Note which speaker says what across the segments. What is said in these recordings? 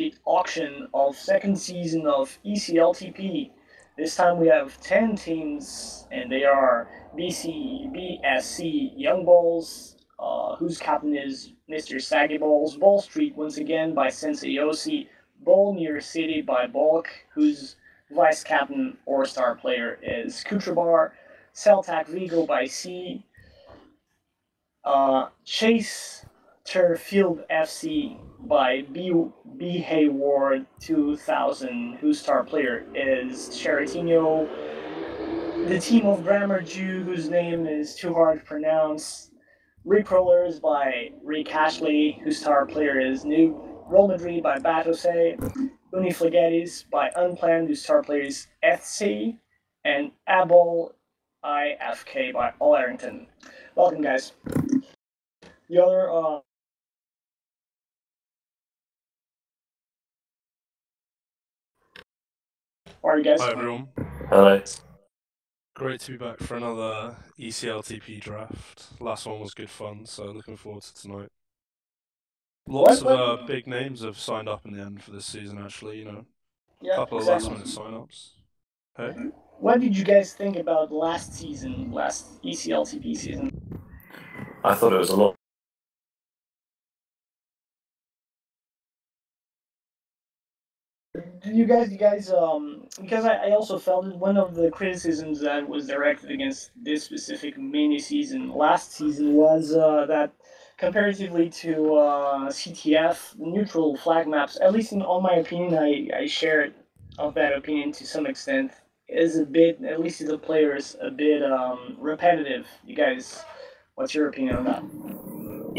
Speaker 1: the auction of second season of ECLTP. This time we have 10 teams, and they are BSC Young Bulls, whose captain is Mr. Saggy Balls, Ball Street once again by Sensei Yossi, Ball Near City by Bulk, whose vice captain or star player is Kutrabar, Celtac Vigo by C, Chase Turfield FC by B. Hayward 2000, whose star player is Cheritinho. The team of Grammar Jew, whose name is too hard to pronounce. Rickrollers by Rick Ashley, whose star player is Noob. Roll Madrid by Batose. Uniflagetis by Unplanned, whose star player is FC. And Abol IFK by All Arrington. Welcome, guys. The other are you guys?
Speaker 2: Hi everyone.
Speaker 3: Hello.
Speaker 2: Great to be back for another ECLTP draft. Last one was good fun, so looking forward to tonight. Lots of big names have signed up in the end for this season, actually, you know.
Speaker 1: Yeah,
Speaker 2: a couple of last-minute sign-ups. Hey?
Speaker 1: What did you guys think about last ECLTP season?
Speaker 3: I thought it was a lot.
Speaker 1: You guys, because I also felt that one of the criticisms that was directed against this specific mini season last season was that comparatively to CTF, neutral flag maps, at least on my opinion, I shared of that opinion to some extent, is a bit, at least to the players, a bit repetitive. You guys, what's your opinion on that?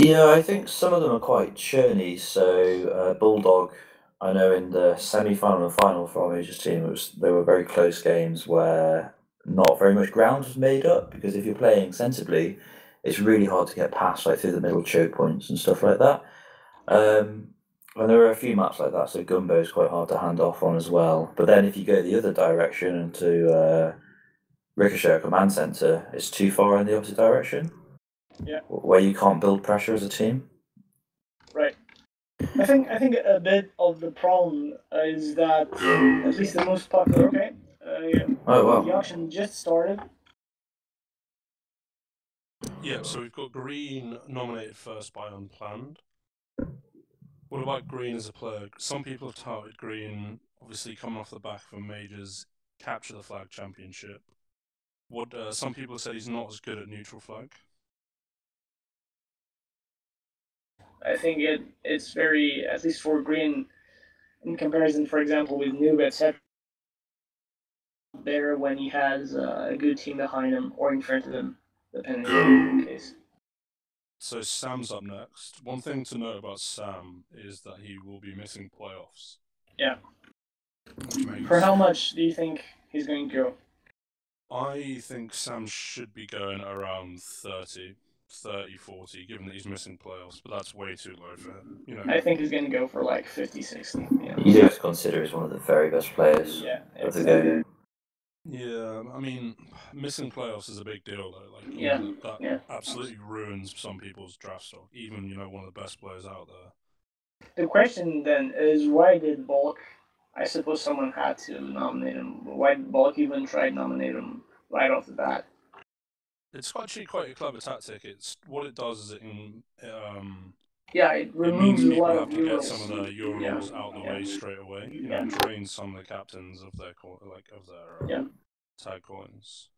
Speaker 3: Yeah, I think some of them are quite churny. So Bulldog, I know in the semi-final and final for our majors team, they were very close games where not very much ground was made up, because if you're playing sensibly, it's really hard to get past like through the middle choke points and stuff like that. And there are a few maps like that, so Gumbo is quite hard to hand off on as well. But then if you go the other direction into Ricochet or Command Center, it's too far in the opposite direction.
Speaker 1: Yeah.
Speaker 3: Where you can't build pressure as a team.
Speaker 1: Right. I think a bit of the problem is that at least the most popular. Okay. Yeah.
Speaker 3: Oh wow.
Speaker 1: The auction just started.
Speaker 2: Yeah, so we've got Green nominated first by Unplanned. What about Green as a player? Some people have touted Green, obviously coming off the back of a majors, capture the flag championship. Some people have said he's not as good at neutral flag.
Speaker 1: I think it's very, at least for Green, in comparison, for example, with Noob, etc., better when he has a good team behind him or in front of him, depending on the case.
Speaker 2: So Sam's up next. One thing to note about Sam is that he will be missing playoffs.
Speaker 1: Yeah. For how much do you think he's going to go?
Speaker 2: I think Sam should be going around 30, 40, given that he's missing playoffs, but that's way too low for him. You know.
Speaker 1: I think he's going to go for like 50, 60. Yeah.
Speaker 3: You do have to consider he's one of the very best players of the game.
Speaker 2: Yeah, I mean, missing playoffs is a big deal, though. Like, that absolutely ruins some people's draft stock, even, one of the best players out there.
Speaker 1: The question then is, why did Bulk, I suppose someone had to nominate him, but why did Bulk even try to nominate him right off the bat?
Speaker 2: It's actually quite a clever tactic. What it does is it
Speaker 1: removes
Speaker 2: people
Speaker 1: a lot
Speaker 2: have to get some of the Eurolls out of the way straight away. Drains some of the captains of their tag coins.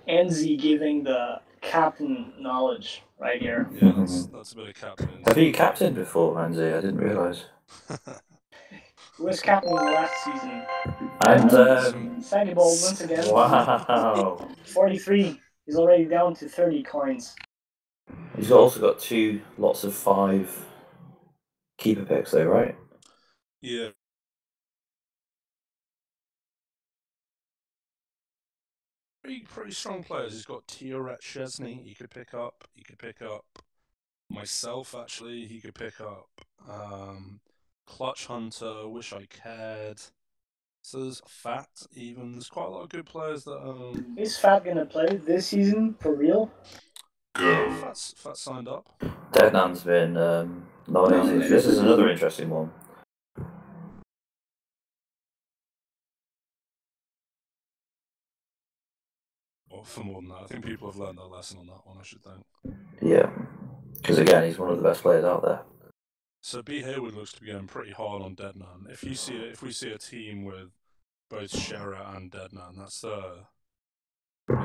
Speaker 1: Enzi giving the captain knowledge right here.
Speaker 2: Yeah, that's a bit of captain.
Speaker 3: Have you captained before, Enzi? I didn't realise.
Speaker 1: He was captain last season.
Speaker 3: And
Speaker 1: Saggy Ball once again.
Speaker 3: Wow.
Speaker 1: 43. He's already down to 30 coins.
Speaker 3: He's also got 2 lots of 5 keeper picks though, right?
Speaker 2: Yeah. Pretty strong players. He's got Tioret Chesney he could pick up. He could pick up myself, actually. He could pick up Clutch Hunter, Wish I Cared. So there's Fat even. There's quite a lot of good players that...
Speaker 1: Is Fat going to play this season for real?
Speaker 2: Fat's signed up.
Speaker 3: Deadman's been nominated. This is another interesting one.
Speaker 2: for more than that. I think people have learned their lesson on that one, I should think.
Speaker 3: Yeah, because again, he's one of the best players out there.
Speaker 2: So B. Hayward looks to be going pretty hard on Deadman. If we see a team with both Scherer and Deadman, that's a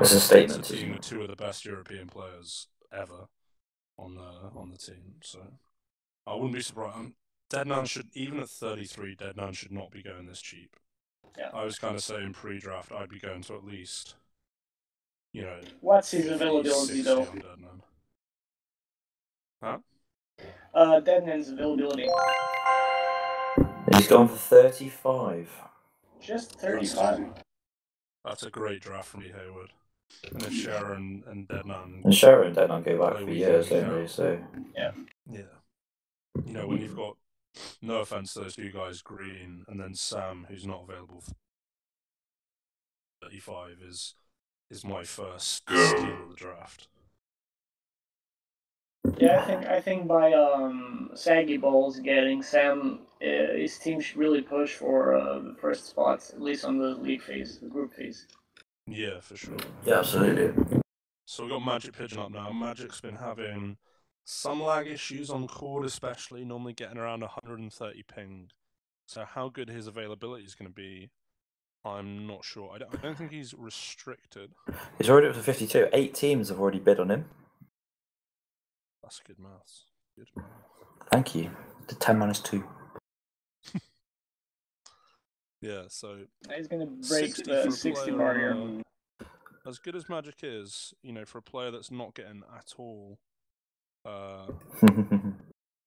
Speaker 3: statement.
Speaker 2: It's a team with two of the best European players ever on the team. So I wouldn't be surprised. Deadman should, even at 33, Deadman should not be going this cheap.
Speaker 1: Yeah.
Speaker 2: I was kind of saying pre-draft I'd be going to at least,
Speaker 1: What's his availability though?
Speaker 2: Deadman. Huh?
Speaker 1: Deadman's availability.
Speaker 3: He's gone for 35.
Speaker 1: Just 35.
Speaker 2: That's a great draft from E. Hayward. And if Scherer and Deadman...
Speaker 3: And Scherer and Deadman go back for years, don't they? So...
Speaker 1: Yeah.
Speaker 2: Yeah. When you've got, no offense to those two guys, Green, and then Sam, who's not available for 35, is my first steal of the draft.
Speaker 1: Yeah, I think by Saggy Balls getting Sam, his team should really push for the first spots, at least on the league phase, the group phase.
Speaker 2: Yeah, for sure.
Speaker 3: Yeah, absolutely.
Speaker 2: So we've got Magic Pigeon up now. Magic's been having some lag issues on Cord, especially, normally getting around 130 ping. So how good his availability is going to be, I'm not sure. I don't think he's restricted.
Speaker 3: He's already up to 52. 8 teams have already bid on him.
Speaker 2: That's good maths. Good maths.
Speaker 3: Thank you. The 10 minus 2.
Speaker 2: Yeah, so
Speaker 1: he's going to break the 60 bar here.
Speaker 2: As good as Magic is, for a player that's not getting at all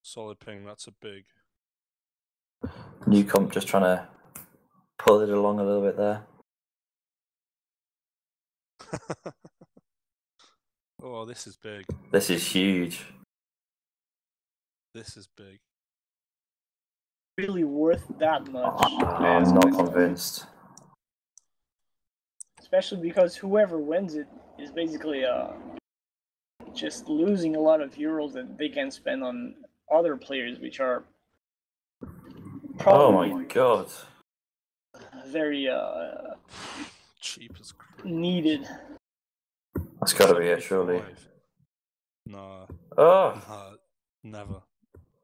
Speaker 2: solid ping, that's a big...
Speaker 3: New comp just trying to pull it along a little bit there.
Speaker 2: Oh, this is big.
Speaker 3: This is huge.
Speaker 2: This is big.
Speaker 1: Really worth that much?
Speaker 3: I'm not convinced.
Speaker 1: Especially because whoever wins it is basically just losing a lot of Eurolls that they can spend on other players, which are probably
Speaker 3: oh my god,
Speaker 1: very
Speaker 2: cheap as crap.
Speaker 1: Needed.
Speaker 3: That's got to be it, surely.
Speaker 2: Nah.
Speaker 3: Oh,
Speaker 2: never.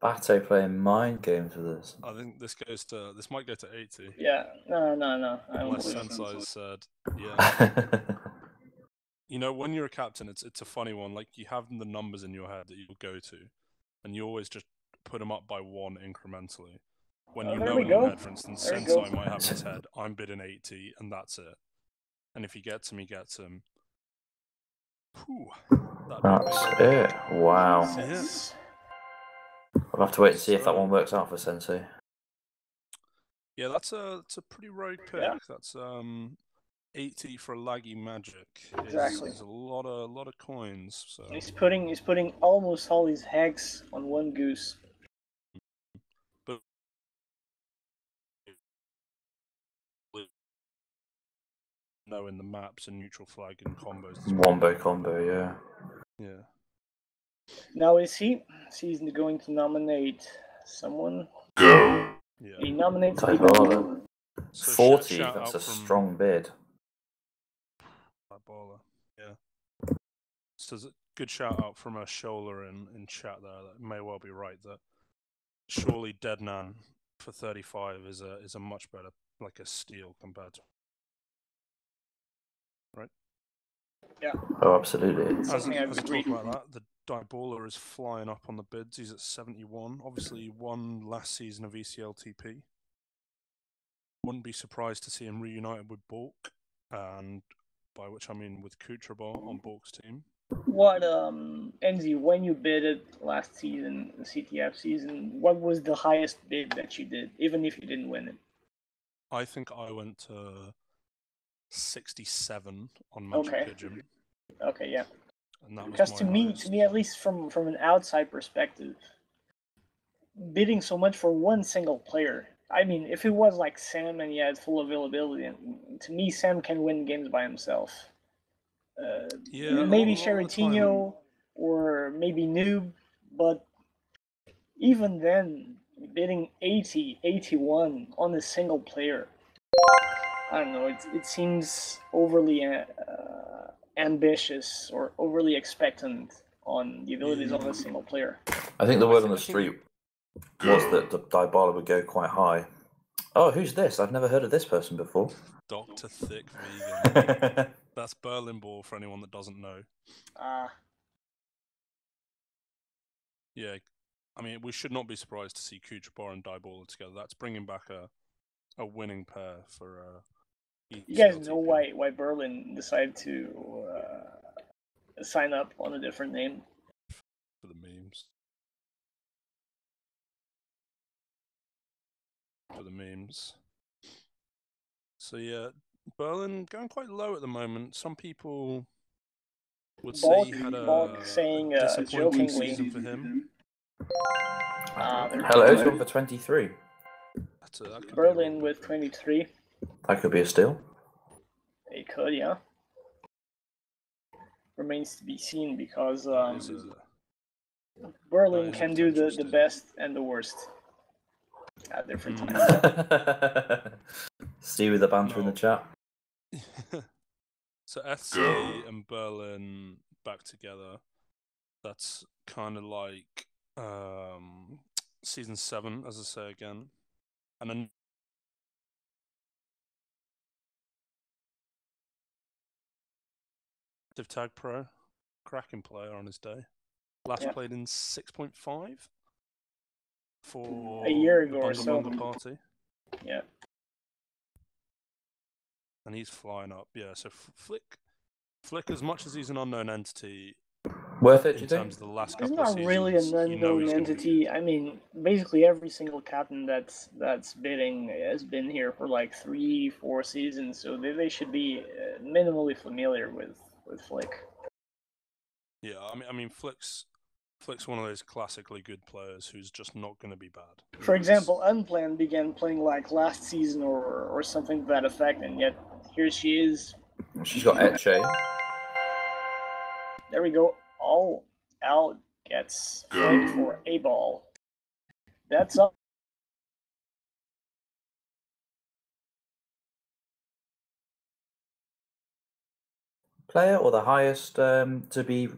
Speaker 3: Bato playing mind games with us.
Speaker 2: I think this might go to 80.
Speaker 1: Yeah, no.
Speaker 2: My sensei said, yeah. When you're a captain, it's a funny one. Like, you have the numbers in your head that you'll go to, and you always just put them up by 1 incrementally. When you know in your head, for instance, Sensei might have in his head, I'm bidding 80, and that's it. And if he gets him, he gets him. Whew,
Speaker 3: that's it. Wow.
Speaker 2: Yeah.
Speaker 3: We'll have to wait and see if that one works out for Sensei.
Speaker 2: Yeah, it's a pretty rogue pick.
Speaker 1: Yeah.
Speaker 2: That's 80 for a laggy Magic.
Speaker 1: Exactly.
Speaker 2: Is a lot of coins. So
Speaker 1: he's putting almost all his hex on one goose.
Speaker 2: But knowing the maps and neutral flag and combos.
Speaker 3: Wombo combo, yeah.
Speaker 2: Yeah.
Speaker 1: Now is he's going to nominate someone?
Speaker 2: Yeah.
Speaker 1: He nominates
Speaker 3: people.
Speaker 2: So
Speaker 3: 40, that's a strong bid.
Speaker 2: Baller. Yeah. So there's a good shout out from a Shola in chat there that may well be right that surely Deadnan for 35 is a much better, like a steal compared to, right?
Speaker 1: Yeah.
Speaker 3: Oh, absolutely.
Speaker 2: As we talk about that, the Diballer is flying up on the bids. He's at 71. Obviously, he won last season of ECLTP. Wouldn't be surprised to see him reunited with Bork, and by which I mean with Kutrabal on Bork's team.
Speaker 1: What, Enzi, when you bid it last season, the CTF season, what was the highest bid that you did, even if you didn't win it?
Speaker 2: I think I went to 67 on Magic Pigeon.
Speaker 1: Okay, yeah.
Speaker 2: And that was
Speaker 1: because to me, at least from an outside perspective, bidding so much for one single player. I mean, if it was like Sam and he had full availability, to me, Sam can win games by himself. Maybe Sheratinho or maybe Noob, but even then, bidding 80, 81 on a single player, I don't know, it seems overly ambitious or overly expectant on the abilities of a single player.
Speaker 3: I think the word on the street was that Dybala would go quite high. Oh, who's this? I've never heard of this person before.
Speaker 2: Dr. Thick Vegan. That's Berlin Ball for anyone that doesn't know. Yeah, I mean, we should not be surprised to see Kucherbar and Dybala together. That's bringing back a winning pair for ECLTP.
Speaker 1: You guys know why Berlin decided to sign up on a different name?
Speaker 2: For the memes. For the memes. So yeah, Berlin going quite low at the moment. Some people would say he had a disappointing season for him.
Speaker 3: Hello, he's gone for 23.
Speaker 1: Berlin with 23.
Speaker 3: That could be a steal.
Speaker 1: It could, yeah. Remains to be seen because Berlin can do the best and the worst at different times.
Speaker 3: See with the banter in the chat.
Speaker 2: So FCA and Berlin back together. That's kind of like season 7, as I say again. And then TagPro, cracking player on his day. Last played in 6.5 for
Speaker 1: a year ago or
Speaker 2: the
Speaker 1: so.
Speaker 2: Party.
Speaker 1: Yeah.
Speaker 2: And he's flying up. Yeah, so Flick, as much as he's an unknown entity,
Speaker 3: worth it,
Speaker 2: in terms of the last couple
Speaker 1: he's
Speaker 2: of
Speaker 1: not
Speaker 2: seasons,
Speaker 1: really an unknown entity. I mean, basically every single captain that's bidding has been here for like 3-4 seasons, so they should be minimally familiar with Flick.
Speaker 2: Yeah, I mean, Flick's one of those classically good players who's just not going to be bad.
Speaker 1: For example, Unplanned began playing like last season or something to that effect, and yet here she is.
Speaker 3: She's got Etche.
Speaker 1: There we go. Al gets Flick for a ball. That's up.
Speaker 3: Player or the highest to be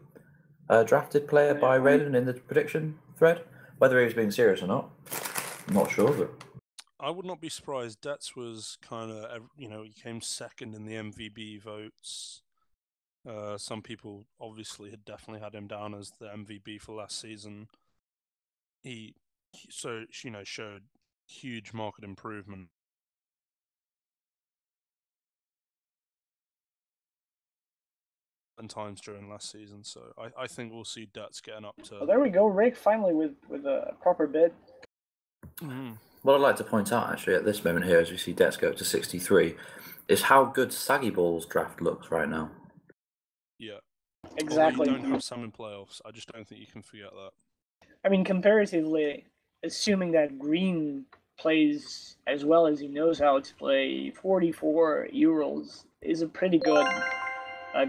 Speaker 3: drafted player by Raylan in the prediction thread? Whether he was being serious or not, I'm not sure. But
Speaker 2: I would not be surprised. Dets was kind of, he came second in the MVB votes. Some people obviously had definitely had him down as the MVP for last season. He showed huge market improvement. And times during last season, so I think we'll see Dets getting up to.
Speaker 1: Oh, there we go, Rick finally with a proper bid.
Speaker 3: What I'd like to point out actually at this moment here, as we see Dets go up to 63, is how good Saggy Ball's draft looks right now.
Speaker 2: Yeah,
Speaker 1: exactly.
Speaker 2: You don't have some in playoffs. I just don't think you can forget that.
Speaker 1: I mean, comparatively, assuming that Green plays as well as he knows how to play, 44 Eurolls is a pretty good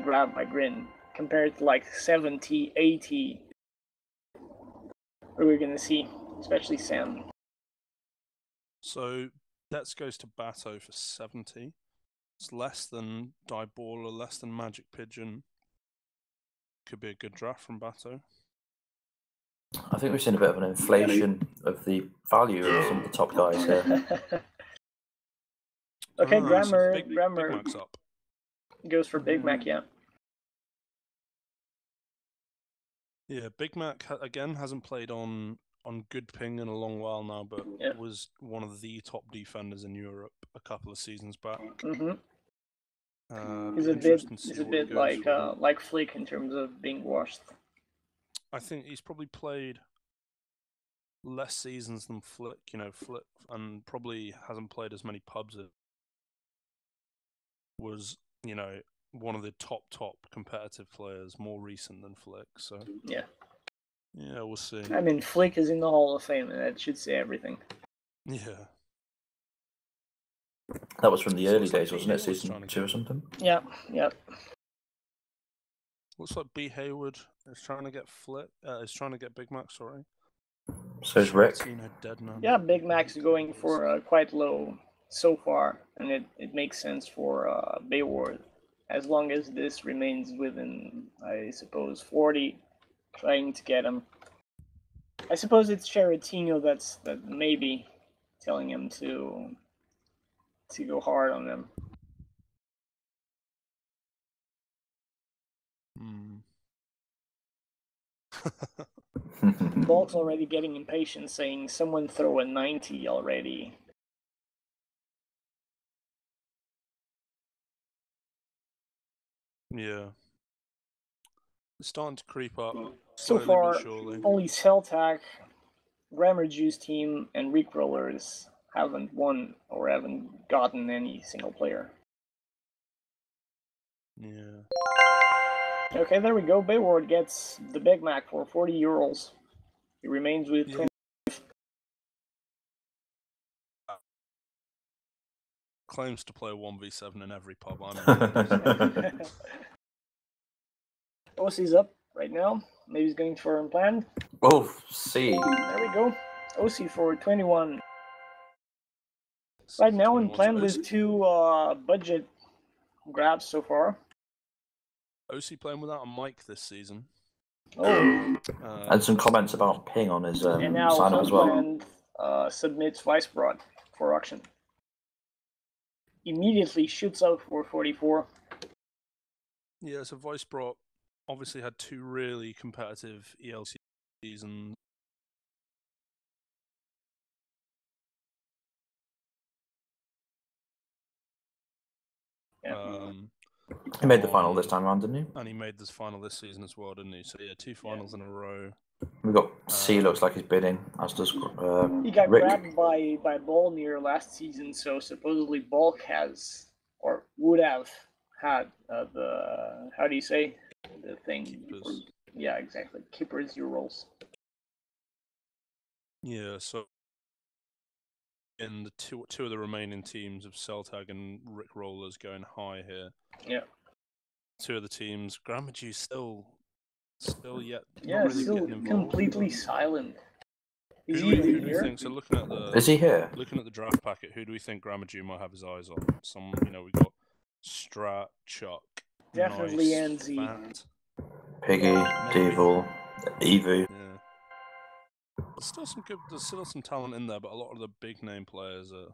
Speaker 1: grab by Grin compared to like 70, 80 we're going to see, especially Sam.
Speaker 2: So Dets goes to Bato for 70. It's less than Dybala, less than Magic Pigeon. Could be a good draft from Bato.
Speaker 3: I think we've seen a bit of an inflation of the value of some of the top guys here.
Speaker 1: Okay, Grammar
Speaker 2: Big Mac's up.
Speaker 1: Goes for Big Mac, yeah.
Speaker 2: Yeah, Big Mac again hasn't played on good ping in a long while now, but was one of the top defenders in Europe a couple of seasons back.
Speaker 1: He's a bit like Flick in terms of being washed.
Speaker 2: I think he's probably played less seasons than Flick, Flick, and probably hasn't played as many pubs as was, one of the top competitive players, more recent than Flick. So
Speaker 1: yeah,
Speaker 2: we'll see.
Speaker 1: I mean, Flick is in the Hall of Fame, and that should say everything.
Speaker 2: Yeah.
Speaker 3: That was from the early days, wasn't it? Season 2 or something?
Speaker 1: Yeah.
Speaker 2: Looks like B. Hayward is trying to get Flick. Is trying to get Big Mac. Sorry.
Speaker 3: So is Rick.
Speaker 2: Dead now.
Speaker 1: Yeah, Big Mac's going for quite low so far, and it makes sense for Bayward. as long as this remains within, I suppose, 40, trying to get him. I suppose it's Cheritinho that maybe telling him to go hard on them. Bulk's already getting impatient, saying, "Someone throw a 90 already."
Speaker 2: Yeah. It's starting to creep up.
Speaker 1: So
Speaker 2: Slowly
Speaker 1: far,
Speaker 2: but surely.
Speaker 1: only Celtac, Grammar Juice team, and Rickrollers haven't won or haven't gotten any single player.
Speaker 2: Yeah.
Speaker 1: Okay, there we go. Bayward gets the Big Mac for 40 Eurolls. He remains with 20.
Speaker 2: Claims to play 1v7 in every pub I'm in.
Speaker 1: OC's up right now. Maybe he's going for unplanned.
Speaker 3: Oh, C.
Speaker 1: There we go. OC for 21. Right now, unplanned with 2 budget grabs so far.
Speaker 2: OC playing without a mic this season.
Speaker 1: Oh.
Speaker 3: And some comments about ping on his
Speaker 1: and now
Speaker 3: sign-up as well.
Speaker 1: Unplanned submits Vice Broad for auction. Immediately shoots out for 44.
Speaker 2: Yeah, so Vice Broad obviously had 2 really competitive ELC seasons.
Speaker 3: He made the final this time around, didn't he?
Speaker 2: And he made this final this season as well, didn't he? So yeah, 2 finals in a row.
Speaker 3: We got C. Looks like he's bidding, as does
Speaker 1: he got
Speaker 3: Rick.
Speaker 1: grabbed by Ballmere last season, so supposedly Bulk has or would have had the, how do you say, the thing?
Speaker 2: Keepers.
Speaker 1: Yeah, exactly. Keepers Eurolls.
Speaker 2: Yeah, so in the two of the remaining teams of Celtag and Rick Rollers going high here.
Speaker 1: Yeah.
Speaker 2: 2 of the teams. Grammage still yet
Speaker 1: yeah,
Speaker 2: not really
Speaker 1: still
Speaker 2: getting involved.
Speaker 1: Completely silent.
Speaker 2: Who do we think? So looking at the
Speaker 3: Is he here?
Speaker 2: Looking at the draft packet, who do we think Grammage might have his eyes on? Some, we got Strat, Chuck,
Speaker 1: definitely
Speaker 2: Nice,
Speaker 1: NZ,
Speaker 2: Fat,
Speaker 3: Piggy, Devil, Evu.
Speaker 2: Yeah. There's still some talent in there, but a lot of the big name players are.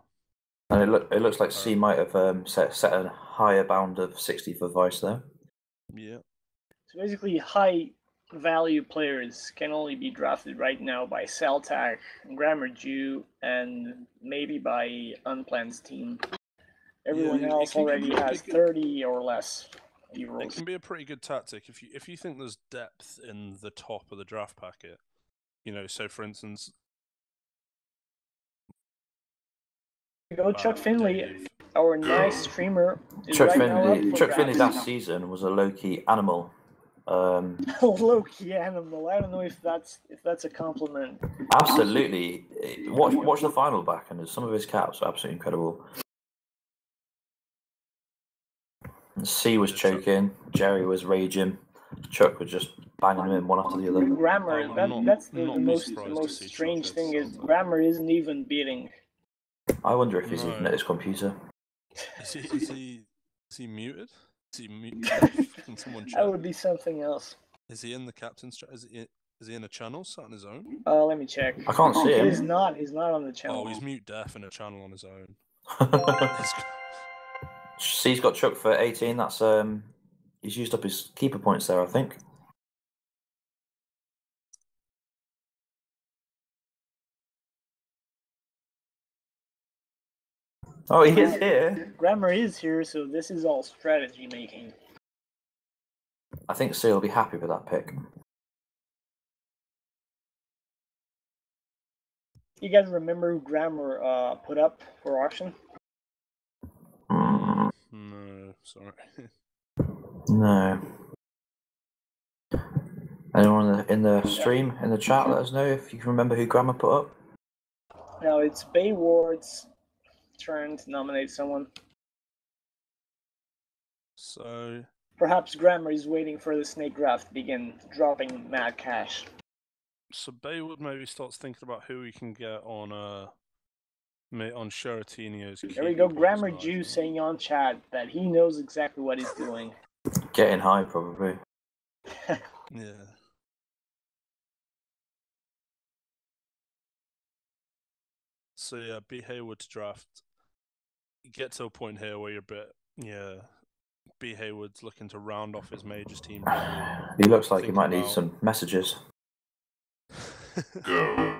Speaker 3: And it looks like C might have set a higher bound of 60 for Vice there.
Speaker 2: Yeah.
Speaker 1: So basically, high value players can only be drafted right now by Celtac, Grammar Jew, and maybe by Unplanned's team. Everyone else already has 30 or less Eurolls.
Speaker 2: It can be a pretty good tactic if you think there's depth in the top of the draft packet. So for instance,
Speaker 1: go Chuck Finley, our nice streamer.
Speaker 3: Chuck Finley last season was a low-key animal.
Speaker 1: Low-key animal. I don't know if that's a compliment.
Speaker 3: Absolutely. Watch the final back, and some of his caps are absolutely incredible. C was choking, Jerry was raging, Chuck was just banging him in one after the other.
Speaker 1: Grammar, that's the most strange thing is Grammar isn't even beating.
Speaker 3: I wonder if he's even at his computer.
Speaker 2: Is he muted? Is he muted? Can someone check?
Speaker 1: That would be something else.
Speaker 2: Is he in the captain's? Is he in a channel sat on his own?
Speaker 1: Let me check.
Speaker 3: I can't see him.
Speaker 1: He's not on the channel.
Speaker 2: Oh, he's mute deaf in a channel on his own.
Speaker 3: C's got Chuck for 18. That's he's used up his keeper points there, I think. Oh, he is here.
Speaker 1: Grammar is here, so this is all strategy making.
Speaker 3: I think C will be happy with that pick.
Speaker 1: You guys remember who Grammar put up for auction?
Speaker 2: No, sorry.
Speaker 3: No. Anyone in the stream, in the chat, let us know if you can remember who Grammar put up.
Speaker 1: Now it's Bayward's turn to nominate someone.
Speaker 2: So
Speaker 1: perhaps Grammar is waiting for the snake draft to begin dropping mad cash.
Speaker 2: So Baywood maybe starts thinking about who he can get on Mate, on Sheratinio's key.
Speaker 1: There we go. Grammar Jew saying on chat that he knows exactly what he's doing.
Speaker 3: Getting high, probably.
Speaker 2: Yeah. So yeah, B Hayward to draft. You get to a point here where you're a bit, B Hayward's looking to round off his majors team. Probably.
Speaker 3: He looks like he might need some messages.
Speaker 2: Go.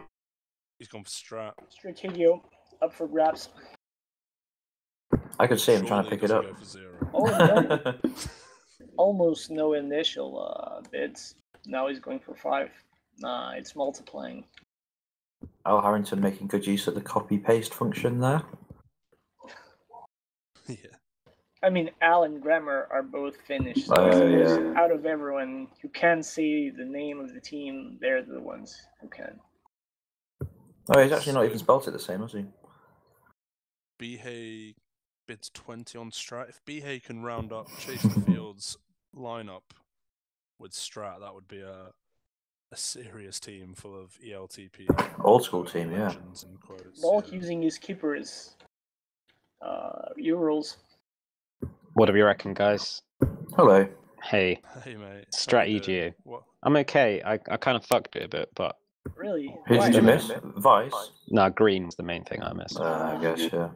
Speaker 2: He's gone for Strat.
Speaker 1: Strategio up for grabs.
Speaker 3: I could see him trying to pick it up.
Speaker 1: Oh no! Almost no initial bids. Now he's going for 5. Nah, it's multiplying.
Speaker 3: Al Harrington making good use of the copy-paste function there.
Speaker 2: Yeah.
Speaker 1: I mean, Al and Grammar are both Finnish. So
Speaker 3: Yeah.
Speaker 1: out of everyone who can say the name of the team, they're the ones who can.
Speaker 3: Oh, he's actually not even spelt it the same, has he?
Speaker 2: Bihei bids 20 on Strat. If Bihei can round up Chase the Fields lineup with Strat, that would be a serious team full of ELTP.
Speaker 3: Old school team, yeah.
Speaker 1: Bulk using his keepers. Eurolls.
Speaker 4: What do you reckon, guys?
Speaker 3: Hello.
Speaker 4: Hey.
Speaker 2: Hey, mate.
Speaker 4: Strat EGU. I'm okay. I kind of fucked it a bit, but...
Speaker 1: Really?
Speaker 3: Who did you miss? Vice?
Speaker 4: No, Green's the main thing I missed.
Speaker 3: I guess, yeah.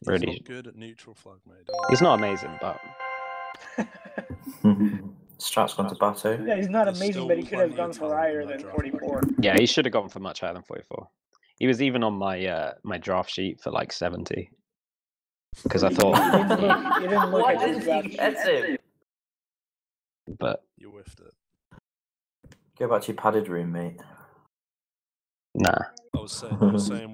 Speaker 4: Really.
Speaker 2: He's not good at neutral flag, mate.
Speaker 4: He's not amazing, but...
Speaker 3: Strat's gone to Bato.
Speaker 1: Yeah, he's not amazing, but he could have gone for higher than 44.
Speaker 4: Yeah, he should have gone for much higher than 44. He was even on my my draft sheet for like 70. Because I thought...
Speaker 1: You didn't look at his draft sheet.
Speaker 4: But...
Speaker 2: You whiffed it.
Speaker 3: Go back to your padded room, mate.
Speaker 4: Nah.
Speaker 2: I was saying,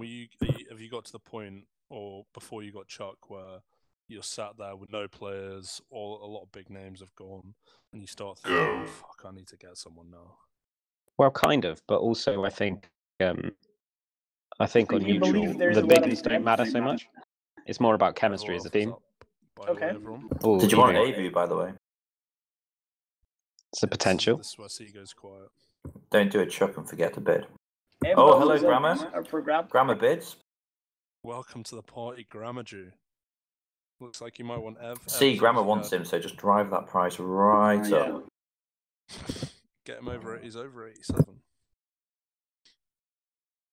Speaker 2: have you got to the point, or before you got Chuck, where you're sat there with no players, a lot of big names have gone, and you start thinking, oh, fuck, I need to get someone now.
Speaker 4: Well, kind of, but also I think on neutral, the biggins don't matter so much. It's more about chemistry as a team.
Speaker 1: Okay.
Speaker 4: Ooh,
Speaker 3: did you want an A-view, by the way?
Speaker 4: It's a potential.
Speaker 2: This is where C goes quiet.
Speaker 3: Don't do a Chuck and forget to bid.
Speaker 1: Everyone
Speaker 3: hello, Grammar. Grammar bids.
Speaker 2: Welcome to the party, Grammar Jew. Looks like you might want Ev.
Speaker 3: See, Grammar wants him, so just drive that price right up.
Speaker 2: Get him over it. He's over 87.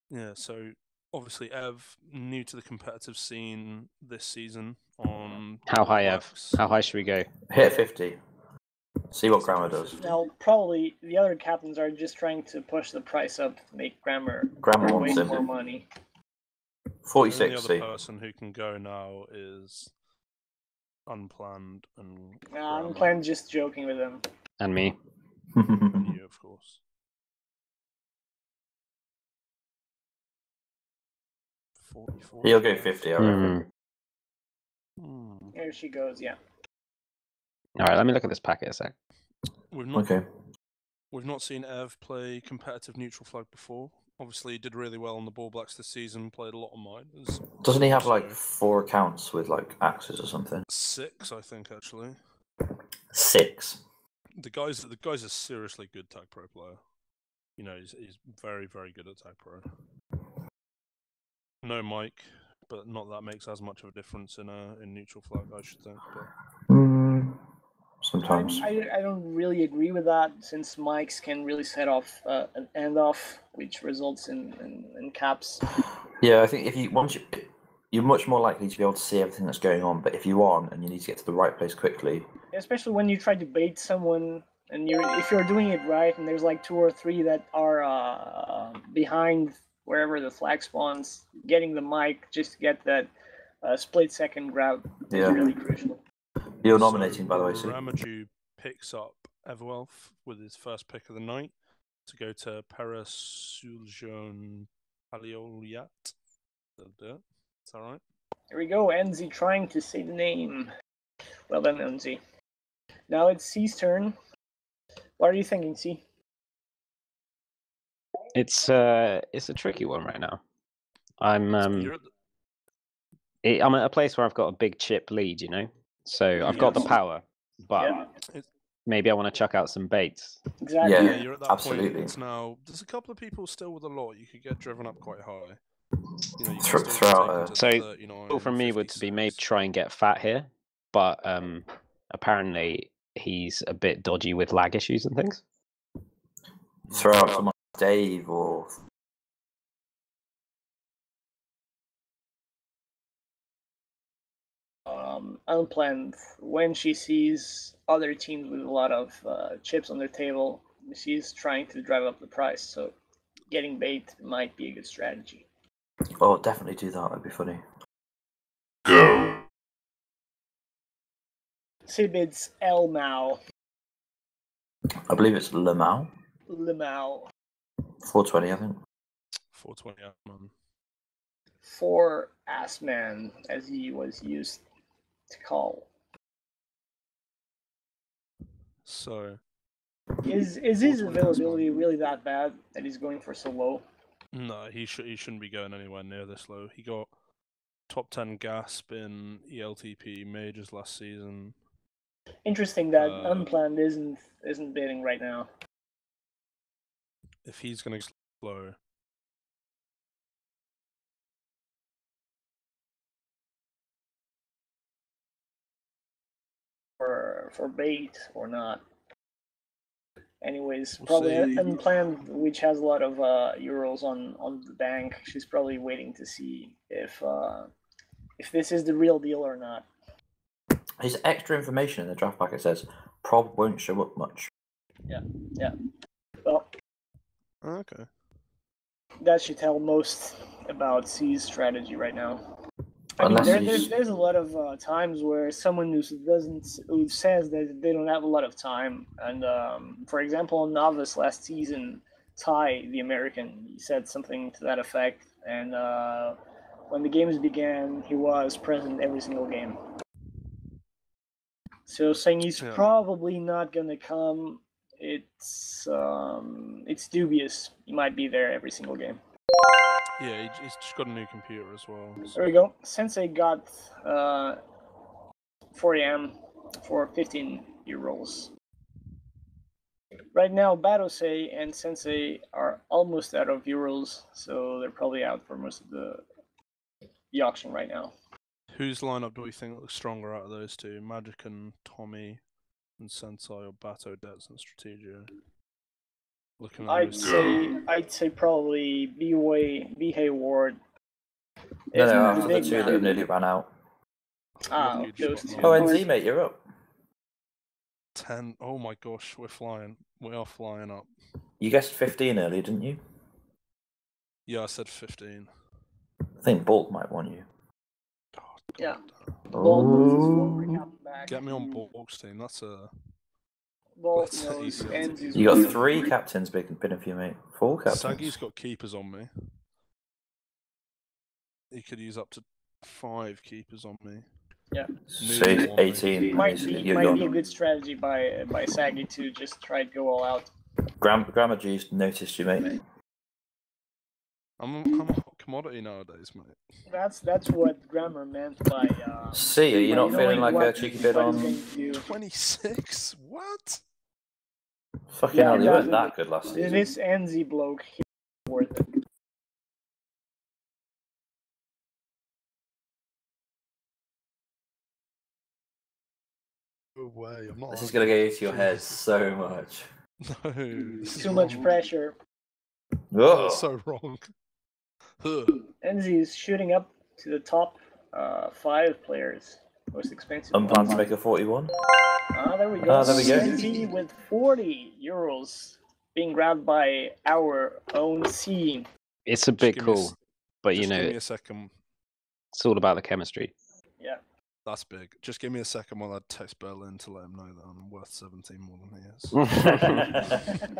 Speaker 2: Yeah, so obviously Ev, new to the competitive scene this season on...
Speaker 4: How high, Ev? How high should we go?
Speaker 3: Hit 50. See what Grammar does.
Speaker 1: Now, probably the other captains are just trying to push the price up to make Grammar
Speaker 3: wants him.
Speaker 1: more money.
Speaker 3: 46.
Speaker 2: The other person who can go now is Unplanned and
Speaker 1: Unplanned, just joking with him.
Speaker 4: And me.
Speaker 2: And you, of course. 44.
Speaker 3: He'll go 50, I reckon.
Speaker 1: There she goes, yeah.
Speaker 4: Alright, let me look at this packet a sec.
Speaker 2: We've not seen Ev play competitive neutral flag before. Obviously, he did really well on the Ball Blacks this season, played a lot of minors.
Speaker 3: Doesn't he have like 4 accounts with like axes or something?
Speaker 2: 6, I think, actually.
Speaker 3: 6.
Speaker 2: The guy's a seriously good TagPro player. You know, he's very, very good at TagPro. No mic, but not that makes as much of a difference in neutral flag, I should think. But...
Speaker 3: Sometimes.
Speaker 1: I don't really agree with that, since mics can really set off an end off, which results in caps.
Speaker 3: Yeah, I think you're much more likely to be able to see everything that's going on, but if you're on and you need to get to the right place quickly,
Speaker 1: especially when you try to bait someone and if you're doing it right, and there's like 2 or 3 that are behind wherever the flag spawns, getting the mic just to get that split-second grab is really crucial.
Speaker 3: You're nominating, by the way,
Speaker 2: Ramaju picks up Everwealth with his first pick of the night to go to Parasuljon Palioliat. Is that right?
Speaker 1: Here we go, Enzi trying to say the name. Well done, Enzi. Now it's C's turn. What are you thinking, C?
Speaker 4: It's a tricky one right now. I'm at a place where I've got a big chip lead, you know? So I've got the power, but maybe I want to chuck out some baits.
Speaker 1: Exactly.
Speaker 3: Yeah,
Speaker 2: you're at that
Speaker 3: absolutely.
Speaker 2: Point. Now, there's a couple of people still with a lot. You could get driven up quite high. You know, you can
Speaker 3: Throw-
Speaker 2: still
Speaker 3: throw
Speaker 2: take
Speaker 3: out
Speaker 2: him
Speaker 3: a-
Speaker 2: to
Speaker 4: So,
Speaker 2: 39,
Speaker 4: All from me would be maybe
Speaker 2: 56.
Speaker 4: try and get Fat here, but apparently he's a bit dodgy with lag issues and things.
Speaker 3: Throw out someone like Dave or
Speaker 1: Unplanned. When she sees other teams with a lot of chips on their table, she's trying to drive up the price. So getting bait might be a good strategy.
Speaker 3: oh, definitely do that. That'd be funny.
Speaker 1: Sibid's Elmao.
Speaker 3: I believe it's Lamau.
Speaker 1: Limao.
Speaker 3: 420, I think.
Speaker 2: 420 man.
Speaker 1: For Assman, as he was used to call.
Speaker 2: So
Speaker 1: Is his availability really that bad that he's going for so low?
Speaker 2: no, he shouldn't be going anywhere near this low. He got top 10 gasp in ELTP majors last season.
Speaker 1: Interesting that Unplanned isn't bidding right now.
Speaker 2: If he's going to slow,
Speaker 1: For bait or not. Anyways,
Speaker 2: We'll
Speaker 1: probably
Speaker 2: see.
Speaker 1: Unplanned, which has a lot of Eurolls on the bank. She's probably waiting to see if this is the real deal or not.
Speaker 3: His extra information in the draft packet says prob won't show up much.
Speaker 1: Yeah. Well,
Speaker 2: okay.
Speaker 1: that should tell most about C's strategy right now. I
Speaker 3: Unless
Speaker 1: mean,
Speaker 3: he's-
Speaker 1: there's a lot of times where someone who says that they don't have a lot of time, and for example, on Novice last season, Ty, the American, he said something to that effect, and when the games began, he was present every single game. So saying he's probably not gonna come, it's dubious. He might be there every single game.
Speaker 2: Yeah, he's just got a new computer as well. So.
Speaker 1: There we go. Sensei got 40M for 15 Eurolls. Right now, Batosei and Sensei are almost out of Eurolls, so they're probably out for most of the auction right now.
Speaker 2: Whose lineup do we think looks stronger out of those two? Magic and Tommy and Sensei, or Bato, Debs and Strategio? Looking at
Speaker 1: I'd say probably B Hayward.
Speaker 3: No, after the two that have nearly ran out.
Speaker 1: Those two.
Speaker 3: Oh, and Z-mate, you're up.
Speaker 2: 10. Oh my gosh, we're flying. We are flying up.
Speaker 3: You guessed 15 earlier, didn't you?
Speaker 2: Yeah, I said 15.
Speaker 3: I think Bulk might want you.
Speaker 2: Oh,
Speaker 1: yeah.
Speaker 3: Oh.
Speaker 2: Get me on Bulk's team. That's a.
Speaker 1: Bulk
Speaker 2: that's
Speaker 1: knows
Speaker 2: ECLTP.
Speaker 3: You got 3 captains bidding for you, mate. 4 captains.
Speaker 2: Saggy's got keepers on me. He could use up to 5 keepers on me.
Speaker 1: Yeah.
Speaker 3: Say 18.
Speaker 1: Might be a good strategy by Saggy to just try to go all out.
Speaker 3: Grammar G's noticed you, mate.
Speaker 2: I'm a hot commodity nowadays, mate.
Speaker 1: That's what Grammar meant by.
Speaker 3: See, are you not feeling like a cheeky bid on?
Speaker 2: 26? What?
Speaker 3: Fucking hell, you weren't that good last season.
Speaker 1: This Enzi bloke is worth it.
Speaker 2: No way, I'm not.
Speaker 3: This is going to go into your head so much.
Speaker 2: No.
Speaker 1: Too much pressure.
Speaker 3: Oh.
Speaker 2: That's so wrong.
Speaker 1: Enzi is shooting up to the top 5 players. Most expensive.
Speaker 3: Unplanned to make a 41.
Speaker 1: There we go.
Speaker 3: There we go.
Speaker 1: Enzi with 40 Eurolls being grabbed by our own C.
Speaker 4: It's a bit cool, but you know,
Speaker 2: give me a second.
Speaker 4: It's all about the chemistry.
Speaker 1: Yeah.
Speaker 2: That's big. Just give me a second while I text Berlin to let him know that I'm worth 17 more than he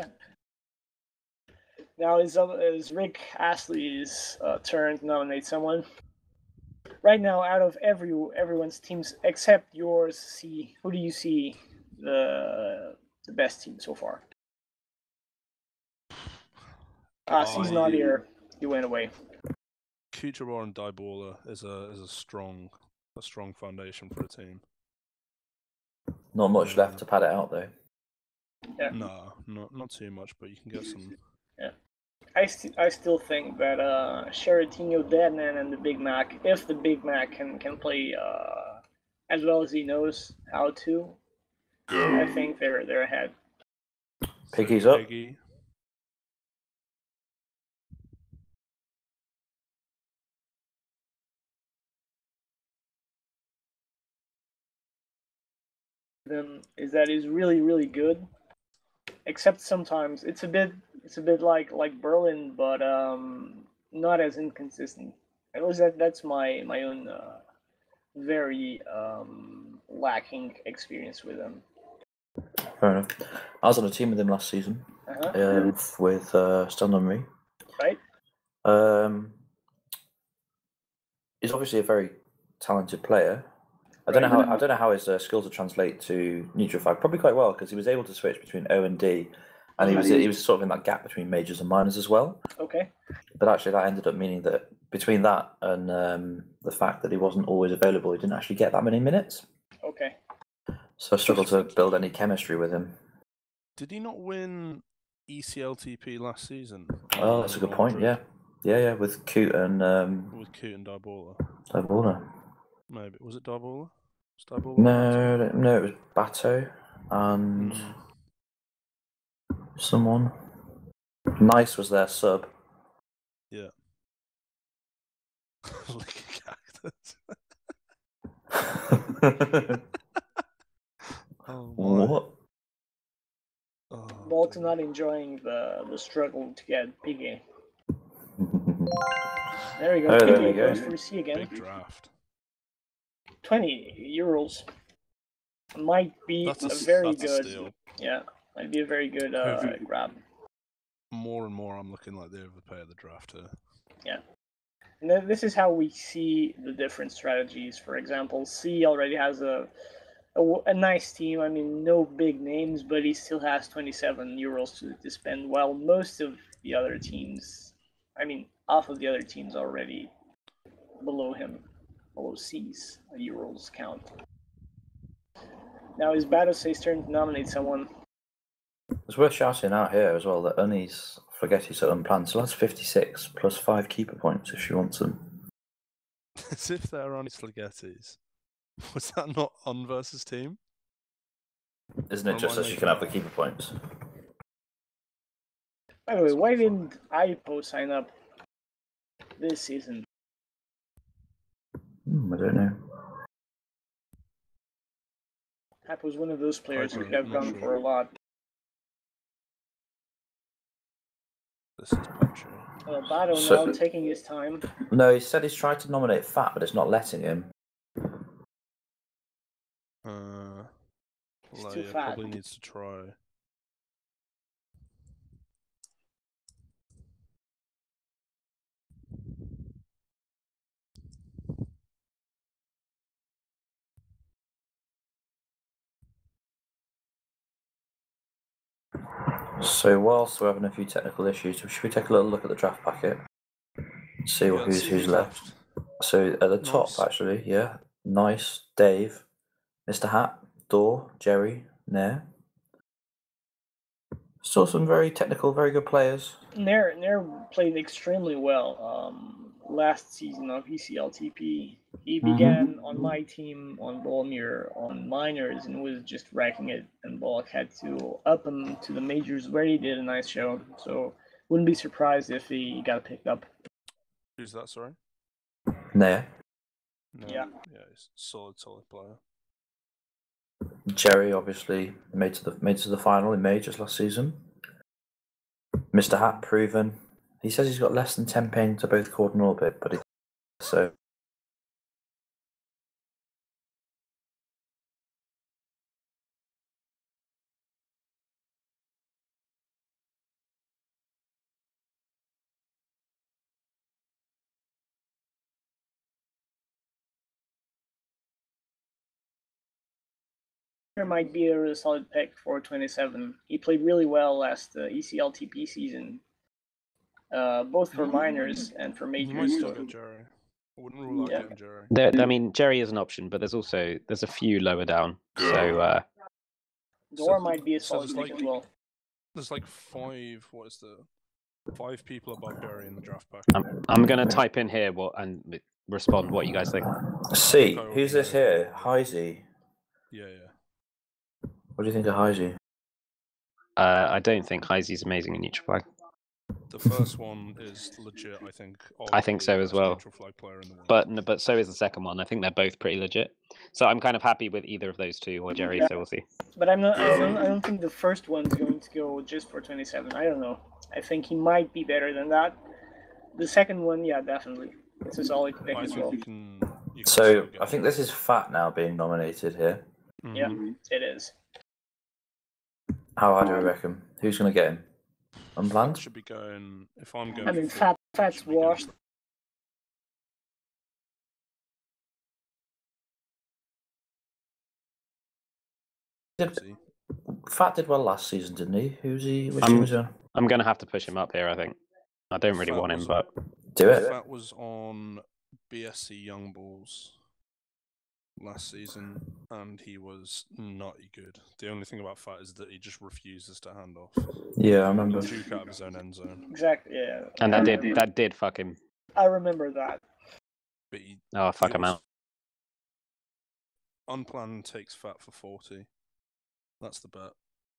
Speaker 2: is.
Speaker 1: Now is Rick Astley's turn to nominate someone. Right now, out of everyone's teams except yours, C, who do you see the best team so far? C's not here. He went away.
Speaker 2: Kucherov and Dybala is a strong foundation for a team.
Speaker 3: Not much left to pad it out, though.
Speaker 1: Yeah.
Speaker 2: No, not too much, but you can get some.
Speaker 1: Yeah. I still think that Cheritinho, Deadman, and the Big Mac, if the Big Mac can play as well as he knows how to, I think they're ahead.
Speaker 3: Piggy's up.
Speaker 2: Piggy.
Speaker 1: Them is that he's really, really good. Except sometimes it's a bit like Berlin, but not as inconsistent. At least that's my own very lacking experience with him.
Speaker 3: Fair enough. I was on a team with him last season with Stand on Me.
Speaker 1: Right.
Speaker 3: He's obviously a very talented player. I don't know how his skills would translate to neutral flag. Probably quite well, because he was able to switch between O and D, and he was sort of in that gap between majors and minors as well.
Speaker 1: Okay.
Speaker 3: But actually, that ended up meaning that between that and the fact that he wasn't always available, he didn't actually get that many minutes.
Speaker 1: Okay.
Speaker 3: So I struggled to build any chemistry with him.
Speaker 2: Did he not win ECLTP last season?
Speaker 3: Oh, that's a good point. Yeah, with Coot and
Speaker 2: with Coot and Dibola.
Speaker 3: Maybe
Speaker 2: was it Dibola?
Speaker 3: No, it was Bato and someone. Nice was their sub.
Speaker 2: Yeah. Like a cactus.
Speaker 3: What?
Speaker 1: Bolt's not enjoying the struggle to get Piggy. There we go.
Speaker 3: There
Speaker 1: Piggy
Speaker 3: we go.
Speaker 1: goes for C again.
Speaker 2: Big draft.
Speaker 1: 20 Eurolls. Might be a very good.
Speaker 2: Steal.
Speaker 1: Yeah, might be a very good grab.
Speaker 2: More and more, I'm looking like the overpay of the draft here.
Speaker 1: Yeah. And this is how we see the different strategies. For example, C already has a nice team. I mean, no big names, but he still has 27 Eurolls to spend, while most of the other teams, I mean, half of the other teams already below him, below C's Eurolls count. Now is Batosay's turn to nominate someone.
Speaker 3: It's worth shouting out here as well that Unny's Forgetty's at unplanned, so that's 56 plus 5 keeper points if she wants them.
Speaker 2: As if they're on Sligettis. Was that not on versus team?
Speaker 3: Isn't it just so she can have the keeper points?
Speaker 1: By the way, why didn't Ipo sign up this season?
Speaker 3: I don't know.
Speaker 1: Ipo was one of those players who could have gone for a lot.
Speaker 2: This is Petri.
Speaker 1: Bato now taking his time.
Speaker 3: No, he said he's tried to nominate Fat, but it's not letting him.
Speaker 1: He's too fat.
Speaker 2: Probably needs to try.
Speaker 3: So whilst we're having a few technical issues, should we take a little look at the draft packet? See who's left. So at the top, actually, yeah, Nice, Dave, Mr. Hat, Dor, Jerry, Nair. Still some very technical, very good players.
Speaker 1: Nair played extremely well last season of ECLTP. He began on my team on Bolmir on minors and was just wrecking it, and Bullock had to up him to the majors where he did a nice show. So wouldn't be surprised if he got picked up.
Speaker 2: Who's that, sorry?
Speaker 3: Nair.
Speaker 2: No.
Speaker 1: Yeah,
Speaker 2: he's a solid player.
Speaker 3: Jerry obviously made to the final in majors last season. Mr. Hat proven. He says he's got less than 10 ping to both chord and orbit, but so.
Speaker 1: There might be a really solid pick for 27. He played really well last ECLTP season, both for minors and for majors.
Speaker 2: You might still get Jerry. I wouldn't rule out getting Jerry.
Speaker 4: I mean, Jerry is an option, but there's a few lower down. So
Speaker 1: Dor might be a solid pick as well.
Speaker 2: There's like 5. What is the 5 people above Jerry in the draft pack.
Speaker 4: I'm going to type in here and respond what you guys think.
Speaker 3: See, who's this here? Heisey.
Speaker 2: Yeah.
Speaker 3: What do you think of Heisey?
Speaker 4: I don't think Heisey's amazing in neutral flag.
Speaker 2: The first one is legit, I think.
Speaker 4: I think so as well.
Speaker 2: Neutral flag player in the world.
Speaker 4: But so is the second one. I think they're both pretty legit. So I'm kind of happy with either of those two or Jerry. So we'll see.
Speaker 1: But I don't think the first one's going to go just for 27. I don't know. I think he might be better than that. The second one, yeah, definitely. It's a solid pick as well.
Speaker 3: So I think this is Fat now being nominated here.
Speaker 2: Mm-hmm.
Speaker 1: Yeah, it is.
Speaker 3: How high do we reckon? Who's going to get him? Unplanned?
Speaker 2: Should be going. If I'm going.
Speaker 1: I mean, Fat's washed.
Speaker 3: Fat did well last season, didn't he? Who's he? Which team was he on?
Speaker 4: I'm going to have to push him up here, I think. I don't really want him, but...
Speaker 3: Do it.
Speaker 2: Fat was on BSC Young Bulls last season, and he was not good. The only thing about Fat is that he just refuses to hand off.
Speaker 3: Yeah, I remember.
Speaker 2: Juke out of his own end zone.
Speaker 1: Exactly, yeah.
Speaker 4: And that did fuck him.
Speaker 1: I remember that.
Speaker 2: But
Speaker 4: fuck him out.
Speaker 2: Unplanned takes Fat for 40. That's the bet.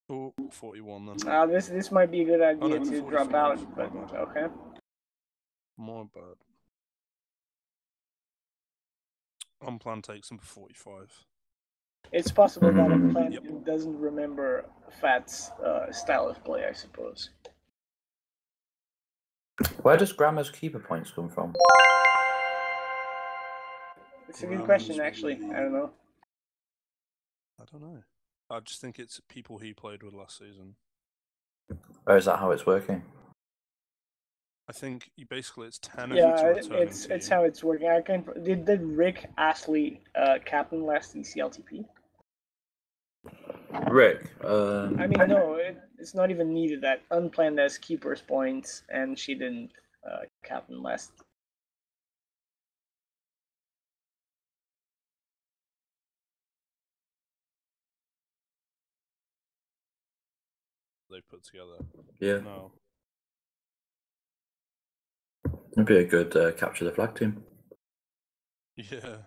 Speaker 2: Oh, 41 then.
Speaker 1: This might be a good idea to drop out, but okay.
Speaker 2: More bad. Unplanned takes him for 45.
Speaker 1: It's possible that Unplanned doesn't remember Fat's style of play, I suppose.
Speaker 3: Where does Grammar's keeper points come from?
Speaker 1: It's a good question, actually. I don't know.
Speaker 2: I just think it's people he played with last season.
Speaker 3: Or is that how it's working?
Speaker 2: I think basically it's 10
Speaker 1: it's how it's working. Did Rick Astley captain last ECLTP?
Speaker 3: Rick?
Speaker 1: I mean, no, it's not even needed. That Unplanned has keeper's points, and she didn't captain last.
Speaker 2: They put together.
Speaker 3: Yeah.
Speaker 2: No.
Speaker 3: It'd be a good capture the flag team.
Speaker 2: Yeah.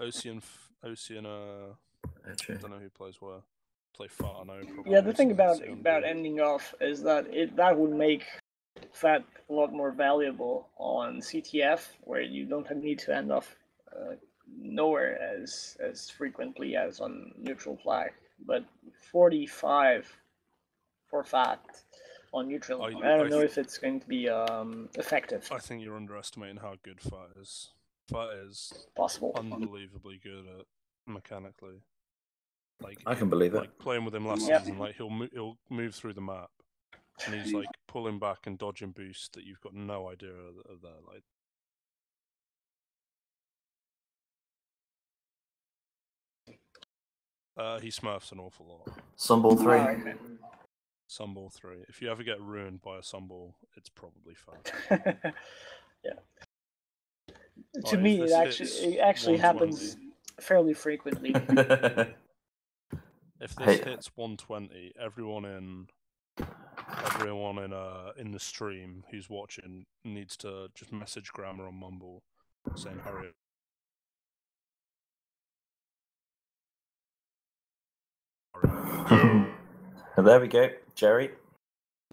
Speaker 2: Ocean, I don't know who plays where. Play Fat, I know. Probably.
Speaker 1: Yeah, the thing about ending off is that that would make Fat a lot more valuable on CTF, where you don't need to end off nowhere as frequently as on neutral flag. But 45 for Fat on neutral, I don't know if it's going to be effective.
Speaker 2: I think you're underestimating how good Fat is. Fat is
Speaker 1: possible,
Speaker 2: unbelievably good at mechanically. Like
Speaker 3: I can believe it.
Speaker 2: Like playing with him last season, like he'll move through the map, and he's like pulling back and dodging boosts that you've got no idea of that. Like, he smurfs an awful lot.
Speaker 3: Sunball 3.
Speaker 2: Sunball 3. If you ever get ruined by a sunball, it's probably Fat.
Speaker 1: Yeah. To me, it actually happens fairly frequently.
Speaker 2: If this hits 120, everyone in the stream who's watching needs to just message Grammar on Mumble saying hurry.
Speaker 3: There we go, Jerry.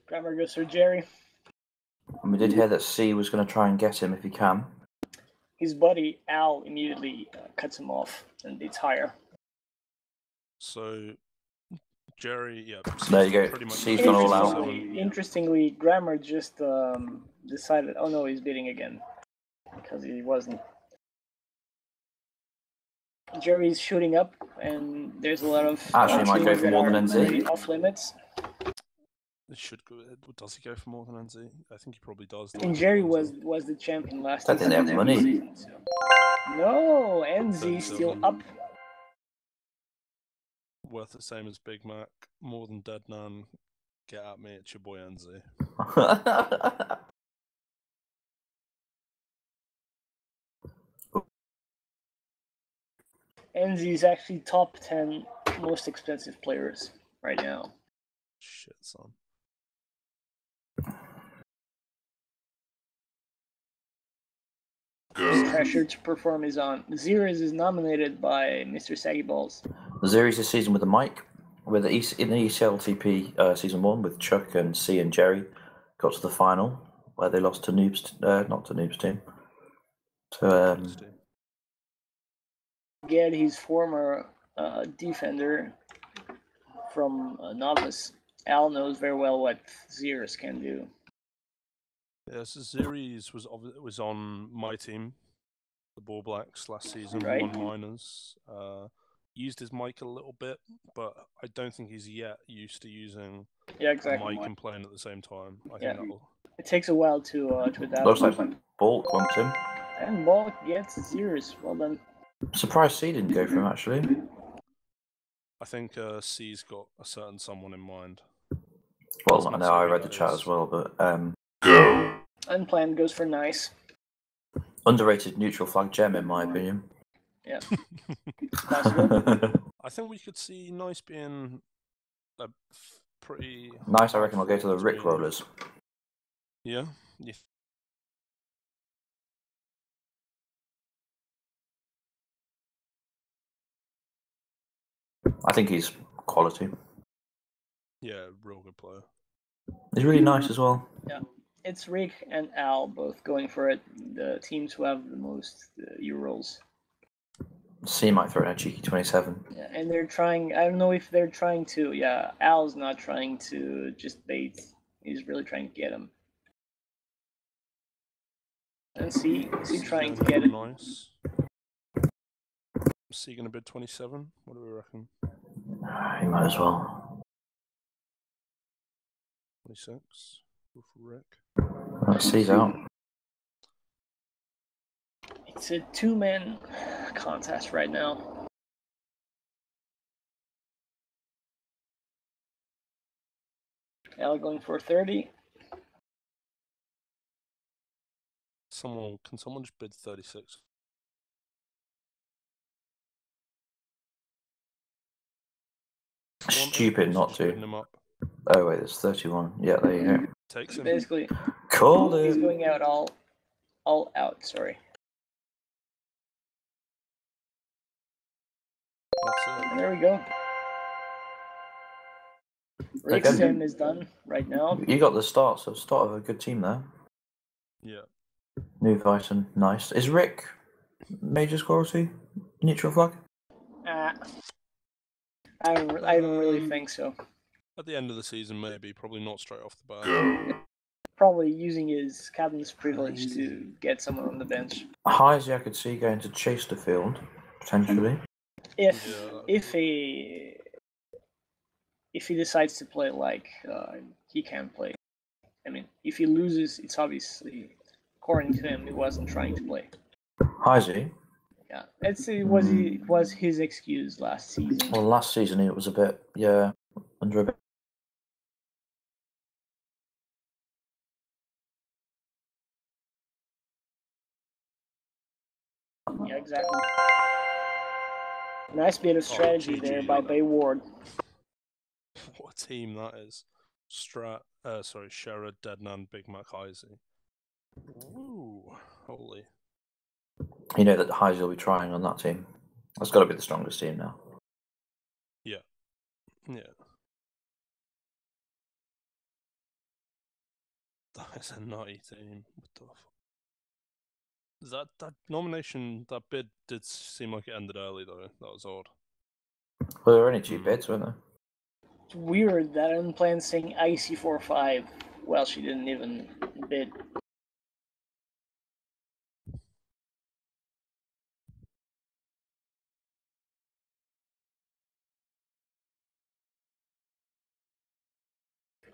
Speaker 1: Grammar goes for Jerry.
Speaker 3: And we did hear that C was going to try and get him if he can.
Speaker 1: His buddy Al immediately cuts him off and beats higher.
Speaker 2: So, Jerry, yeah.
Speaker 3: There you go. C's gone all out.
Speaker 1: Interestingly, Grammar just decided, oh no, he's bidding again. Because he wasn't. Jerry's shooting up, and there's a lot of...
Speaker 3: Actually, might go for more than NZ.
Speaker 1: Off limits.
Speaker 2: It should go. Does he go for more than NZ? I think he probably does.
Speaker 1: And Jerry was the champion last
Speaker 3: season. I think they have money.
Speaker 1: No, NZ still up.
Speaker 2: Worth the same as Big Mac. More than Dead Nan. Get at me, it's your boy NZ.
Speaker 1: NZ is actually top 10 most expensive players right now.
Speaker 2: Shit, son.
Speaker 1: pressure to perform is on. Zeros is nominated by Mr. Saggy Balls.
Speaker 3: Zeri's this season with the mic, with in the ECLTP season 1 with Chuck and C and Jerry, got to the final where they lost to Noob's, not to Noob's team. So
Speaker 1: get his former defender from Novice. Al knows very well what Zeros can do.
Speaker 2: Yeah, so Zeres was on my team, the Ball Blacks, last season,
Speaker 1: Right.
Speaker 2: won minors. Used his mic a little bit, but I don't think he's yet used to using a mic and playing at the same time. I think
Speaker 1: it takes a while to adapt.
Speaker 3: Looks like Balk wants him.
Speaker 1: And Balk gets Zeros. Well done.
Speaker 3: Surprised C didn't go for him, actually.
Speaker 2: I think C's got a certain someone in mind.
Speaker 3: Well, I know I read the chat as well, but
Speaker 1: Unplanned goes for Nice.
Speaker 3: Underrated neutral flag gem, in my opinion.
Speaker 1: Yeah. Possible.
Speaker 2: I think we could see Nice being a pretty...
Speaker 3: Nice, I reckon I'll go to the Rick Rollers.
Speaker 2: Yeah?
Speaker 3: I think he's quality.
Speaker 2: Yeah, real good player.
Speaker 3: He's really nice as well.
Speaker 1: Yeah. It's Rick and Al both going for it. The teams who have the most Eurolls.
Speaker 3: C might throw in a cheeky 27.
Speaker 1: Yeah, and they're trying. I don't know if they're trying to. Yeah, Al's not trying to just bait. He's really trying to get him. And C trying to get it.
Speaker 2: Nice. C gonna bid 27? What do we reckon?
Speaker 3: He might as well.
Speaker 2: 26. Go for Rick.
Speaker 3: C's out.
Speaker 1: It's a two-man contest right now. Al going for 30.
Speaker 2: Can someone just bid 36?
Speaker 3: Stupid not to. Oh wait, there's 31. Yeah, there you go.
Speaker 2: Takes him.
Speaker 1: Basically,
Speaker 3: Called it.
Speaker 1: He's going out all out. Sorry. And there we go. Rick's team is done right now.
Speaker 3: You got the start of a good team there.
Speaker 2: Yeah.
Speaker 3: New Viton, nice. Is Rick major quality? Neutral flag?
Speaker 1: I don't really think so.
Speaker 2: At the end of the season, maybe. Probably not straight off the bat.
Speaker 1: Probably using his captain's privilege to get someone on the bench.
Speaker 3: Heisey, I could see going to Chesterfield, potentially.
Speaker 1: If he decides to play like he can play. I mean, if he loses, it's obviously, according to him, he wasn't trying to play.
Speaker 3: Heisey?
Speaker 1: Yeah, it was his excuse last season.
Speaker 3: Well, last season it was a bit, under a bit.
Speaker 1: Yeah, exactly. Nice bit of strategy there by Bay Ward.
Speaker 2: What a team that is. Sherrod, Deadnan, Big Mac, Heisey. Ooh, holy.
Speaker 3: You know that Heisey will be trying on that team. That's got to be the strongest team now.
Speaker 2: Yeah. That is a nutty team. What the fuck? That nomination, that bid did seem like it ended early though. That was odd.
Speaker 3: Well, there were only 2 bids, weren't there?
Speaker 1: It's weird that Unplanned saying IC45 while she didn't even bid.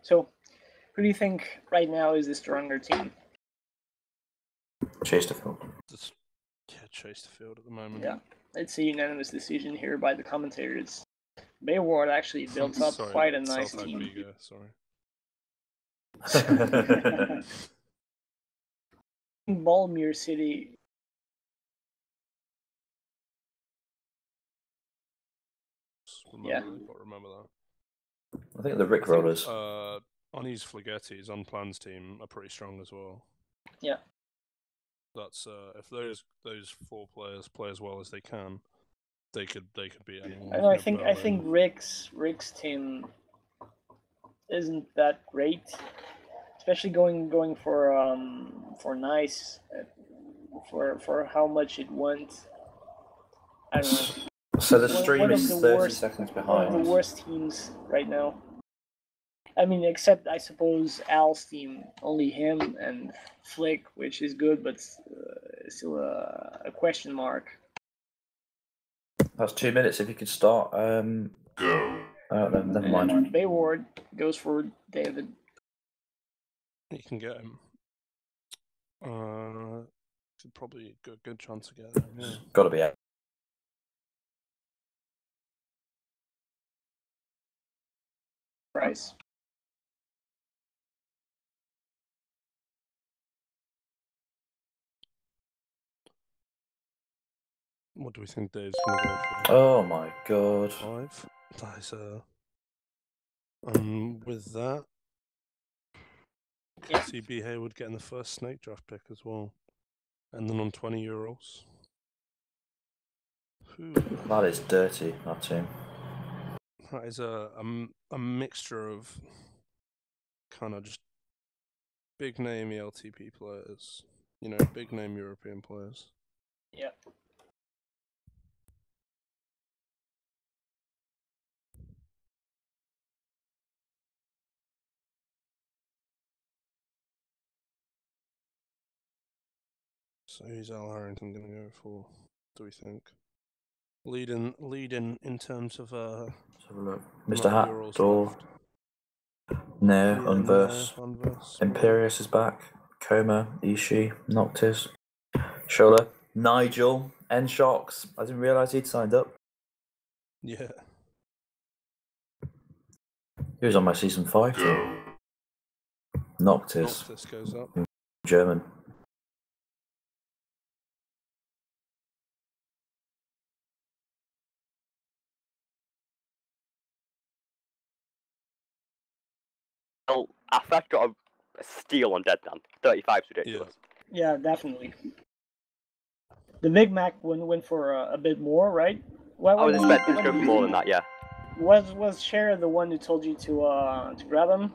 Speaker 1: So, who do you think right now is the stronger team?
Speaker 3: Chesterfield.
Speaker 2: Chesterfield at the moment.
Speaker 1: Yeah, it's a unanimous decision here by the commentators. Bay Ward actually built up quite a nice team.
Speaker 2: Vigo, sorry.
Speaker 1: Balmere City.
Speaker 2: Got to remember that.
Speaker 3: I think the Rick Rollers.
Speaker 2: Oni's Flagetti's Unplanned's team are pretty strong as well.
Speaker 1: Yeah.
Speaker 2: That's if those 4 players play as well as they can, they could beat anyone.
Speaker 1: I think Rick's team isn't that great, especially going for nice for how much it went. I don't know.
Speaker 3: So the stream is 30 seconds behind.
Speaker 1: One of the worst teams right now. I mean, except I suppose Al's team, only him and Flick, which is good, but still a question mark.
Speaker 3: That's 2 minutes. If you could start.
Speaker 2: Go.
Speaker 3: Never mind.
Speaker 1: Bayward goes for David.
Speaker 2: You can get him. Could probably a good chance to get him. Yeah.
Speaker 3: Got to be out.
Speaker 1: Price.
Speaker 2: What do we think Dave's going to go for?
Speaker 3: Oh my god.
Speaker 2: 5. That is with that,
Speaker 1: Yeah.
Speaker 2: see B. Haywood getting the first snake draft pick as well. And then on 20 Eurolls.
Speaker 3: That is dirty, that team.
Speaker 2: That is a mixture of kind of just big name ELTP players, big name European players.
Speaker 1: Yep.
Speaker 2: So who's Al Harrington going to go for, do we think? Leading in terms of
Speaker 3: Let's have a look. Mr. Hat, Door. No,
Speaker 2: Yeah,
Speaker 3: Unverse.
Speaker 2: no, Unverse.
Speaker 3: Imperius is back. Coma, Ishii, Noctis. Shola, Nigel, N-Shocks. I didn't realise he'd signed up.
Speaker 2: Yeah.
Speaker 3: He was on my season 5 team. Noctis.
Speaker 2: Noctis goes up.
Speaker 3: German.
Speaker 5: Well, Affect got a steal on Deadman. 35 is ridiculous.
Speaker 1: Yeah, definitely. The Big Mac went for a bit more, right?
Speaker 5: I was expecting to go for more than that, yeah.
Speaker 1: Was Cher the one who told you to grab him?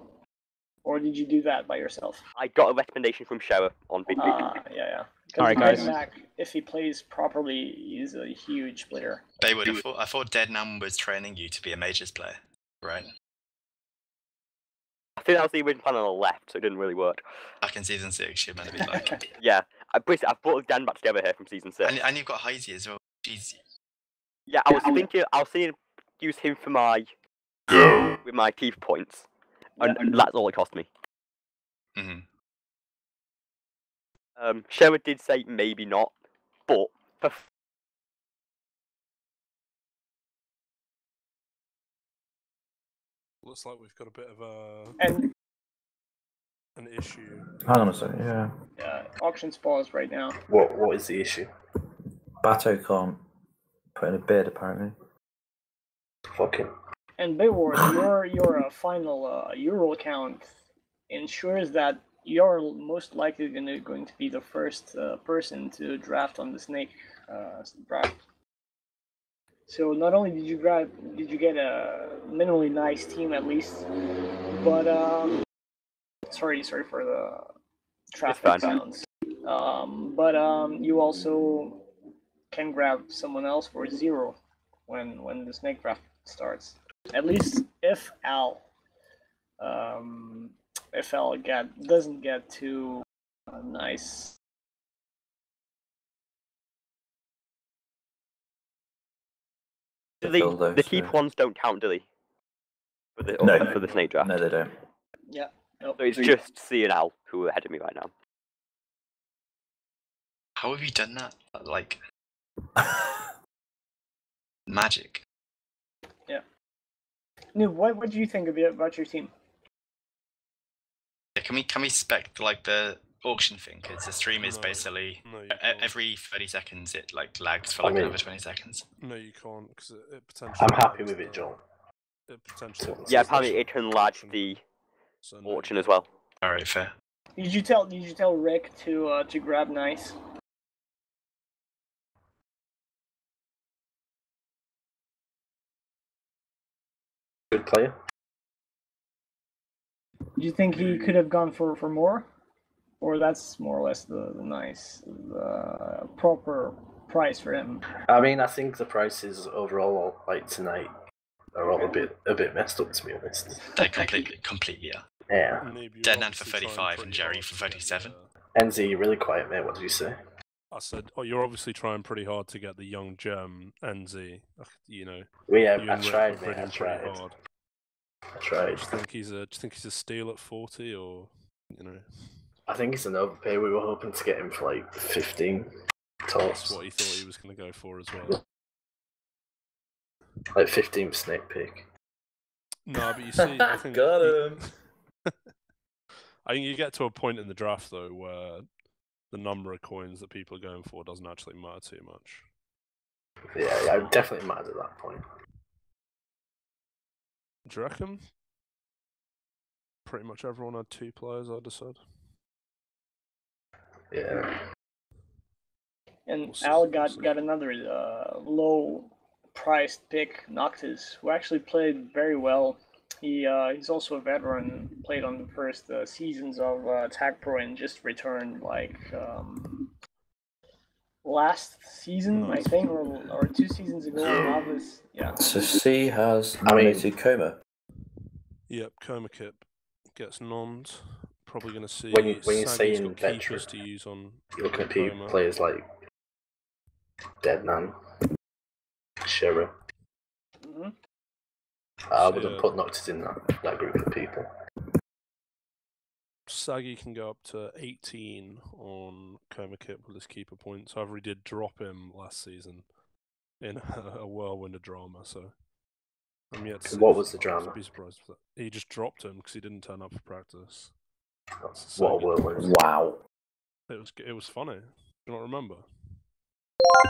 Speaker 1: Or did you do that by yourself?
Speaker 5: I got a recommendation from Shearer on Big Mac.
Speaker 1: Yeah.
Speaker 4: All right, guys.
Speaker 1: Big Mac, if he plays properly, he's a huge player.
Speaker 6: Baywood, I thought Deadman was training you to be a Majors player, right?
Speaker 5: I think that was the original plan on the left, so it didn't really work.
Speaker 6: Back in season 6, you're meant to be like.
Speaker 5: Yeah, I've brought the gang back together here from season 6.
Speaker 6: And you've got Heisey as well. Jeez.
Speaker 5: Yeah, I was thinking use him for with my keep points, and that's all it cost me.
Speaker 6: Mhm.
Speaker 5: Shearer did say maybe not, but for
Speaker 2: Looks like we've got a bit of an issue.
Speaker 3: Hang on a second, yeah.
Speaker 1: Auction's paused right now.
Speaker 7: What is the issue?
Speaker 3: Bato can't put in a bid, apparently.
Speaker 7: Fucking.
Speaker 1: And Bayward, your final Euro count ensures that you're most likely going to be the first person to draft on the Snake draft. So not only did you get a minimally nice team at least, but sorry for the traffic sounds. But you also can grab someone else for 0 when the Snake draft starts. At least if Al doesn't get too nice.
Speaker 5: The keep ones don't count, do they? For the Snake draft.
Speaker 3: No, they don't.
Speaker 1: Yeah.
Speaker 5: Nope. So it's just C and Al who are ahead of me right now.
Speaker 6: How have you done that? Like magic.
Speaker 1: Yeah. Noob, what do you think about your team?
Speaker 6: Yeah, can we spec like the auction thing? Because the stream is basically every 30 seconds it like lags for like another 20 seconds.
Speaker 2: No, you can't because it potentially.
Speaker 7: I'm happy with it, Joel.
Speaker 2: It potentially.
Speaker 5: Yeah, apparently it can lag the auction as well.
Speaker 6: All right, fair.
Speaker 1: Did you tell Rick to grab nice?
Speaker 7: Good player.
Speaker 1: Do you think he could have gone for more? Or that's more or less the proper price for him?
Speaker 7: I mean, I think the prices overall, like tonight, are all a bit messed up, to be honest.
Speaker 6: They're completely, yeah.
Speaker 7: Yeah.
Speaker 6: Deadman for 35 and Jerry for 37.
Speaker 7: NZ, you're really quiet, mate. What did you say?
Speaker 2: I said, you're obviously trying pretty hard to get the young gem, NZ. You know,
Speaker 7: Yeah,
Speaker 2: you
Speaker 7: I
Speaker 2: and Rick
Speaker 7: tried,
Speaker 2: are
Speaker 7: mate.
Speaker 2: bidding pretty hard.
Speaker 7: I tried.
Speaker 2: Do you think he's a steal at 40, or you know?
Speaker 7: I think it's an overpay. We were hoping to get him for like 15 tops.
Speaker 2: That's what he thought he was going to go for as well.
Speaker 7: Like 15 snake pick.
Speaker 2: No, but you see, I think
Speaker 3: Got him.
Speaker 2: I think you get to a point in the draft though where the number of coins that people are going for doesn't actually matter too much.
Speaker 7: Yeah, I'm definitely mad at that point.
Speaker 2: Do you reckon? Pretty much everyone had 2 players, I'd have said.
Speaker 7: Yeah.
Speaker 1: And Al got another low-priced pick, Noctis, who actually played very well. He's also a veteran, played on the first seasons of TagPro and just returned like last season, I think, or 2 seasons ago on Novice. Yeah.
Speaker 3: So C has nominated Coma.
Speaker 2: Yep, Coma Kip gets nonned. Probably going to see
Speaker 7: When you're
Speaker 2: Saggy's
Speaker 7: saying
Speaker 2: got keepers to use on.
Speaker 7: You're looking at players like Deadman, Shero.
Speaker 1: Mm-hmm.
Speaker 7: I wouldn't put Noctis in that group of people.
Speaker 2: Saggy can go up to 18 on Coma Kip with his keeper points. However, he did drop him last season in a whirlwind of drama, so I'm yet to see.
Speaker 7: What was the drama?
Speaker 2: I'd be surprised if that. He just dropped him because he didn't turn up for practice.
Speaker 7: What a whirlwind.
Speaker 3: Wow.
Speaker 2: It was funny. Do you not remember?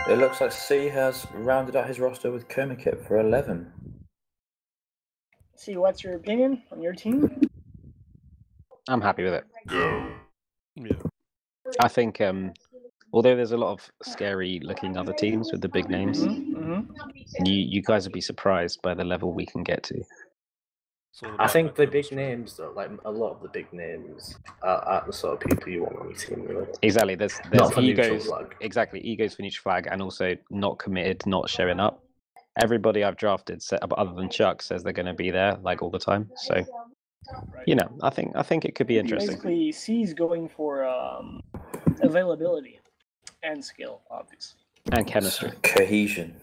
Speaker 3: It looks like C has rounded out his roster with Coma Kip for 11.
Speaker 1: See, what's your opinion on your team?
Speaker 4: I'm happy with it.
Speaker 2: Yeah.
Speaker 4: I think, although there's a lot of scary-looking other teams with the big names, you guys would be surprised by the level we can get to.
Speaker 7: I think the big names, though, like a lot of the big names, are the sort of people you want on your team, really.
Speaker 4: Exactly. There's egos. Exactly, egos for each flag, and also not committed, not showing up. Everybody I've drafted, other than Chuck, says they're going to be there like all the time. So, you know, I think it could be interesting.
Speaker 1: Basically, C's going for availability and skill, obviously,
Speaker 4: and chemistry,
Speaker 3: cohesion,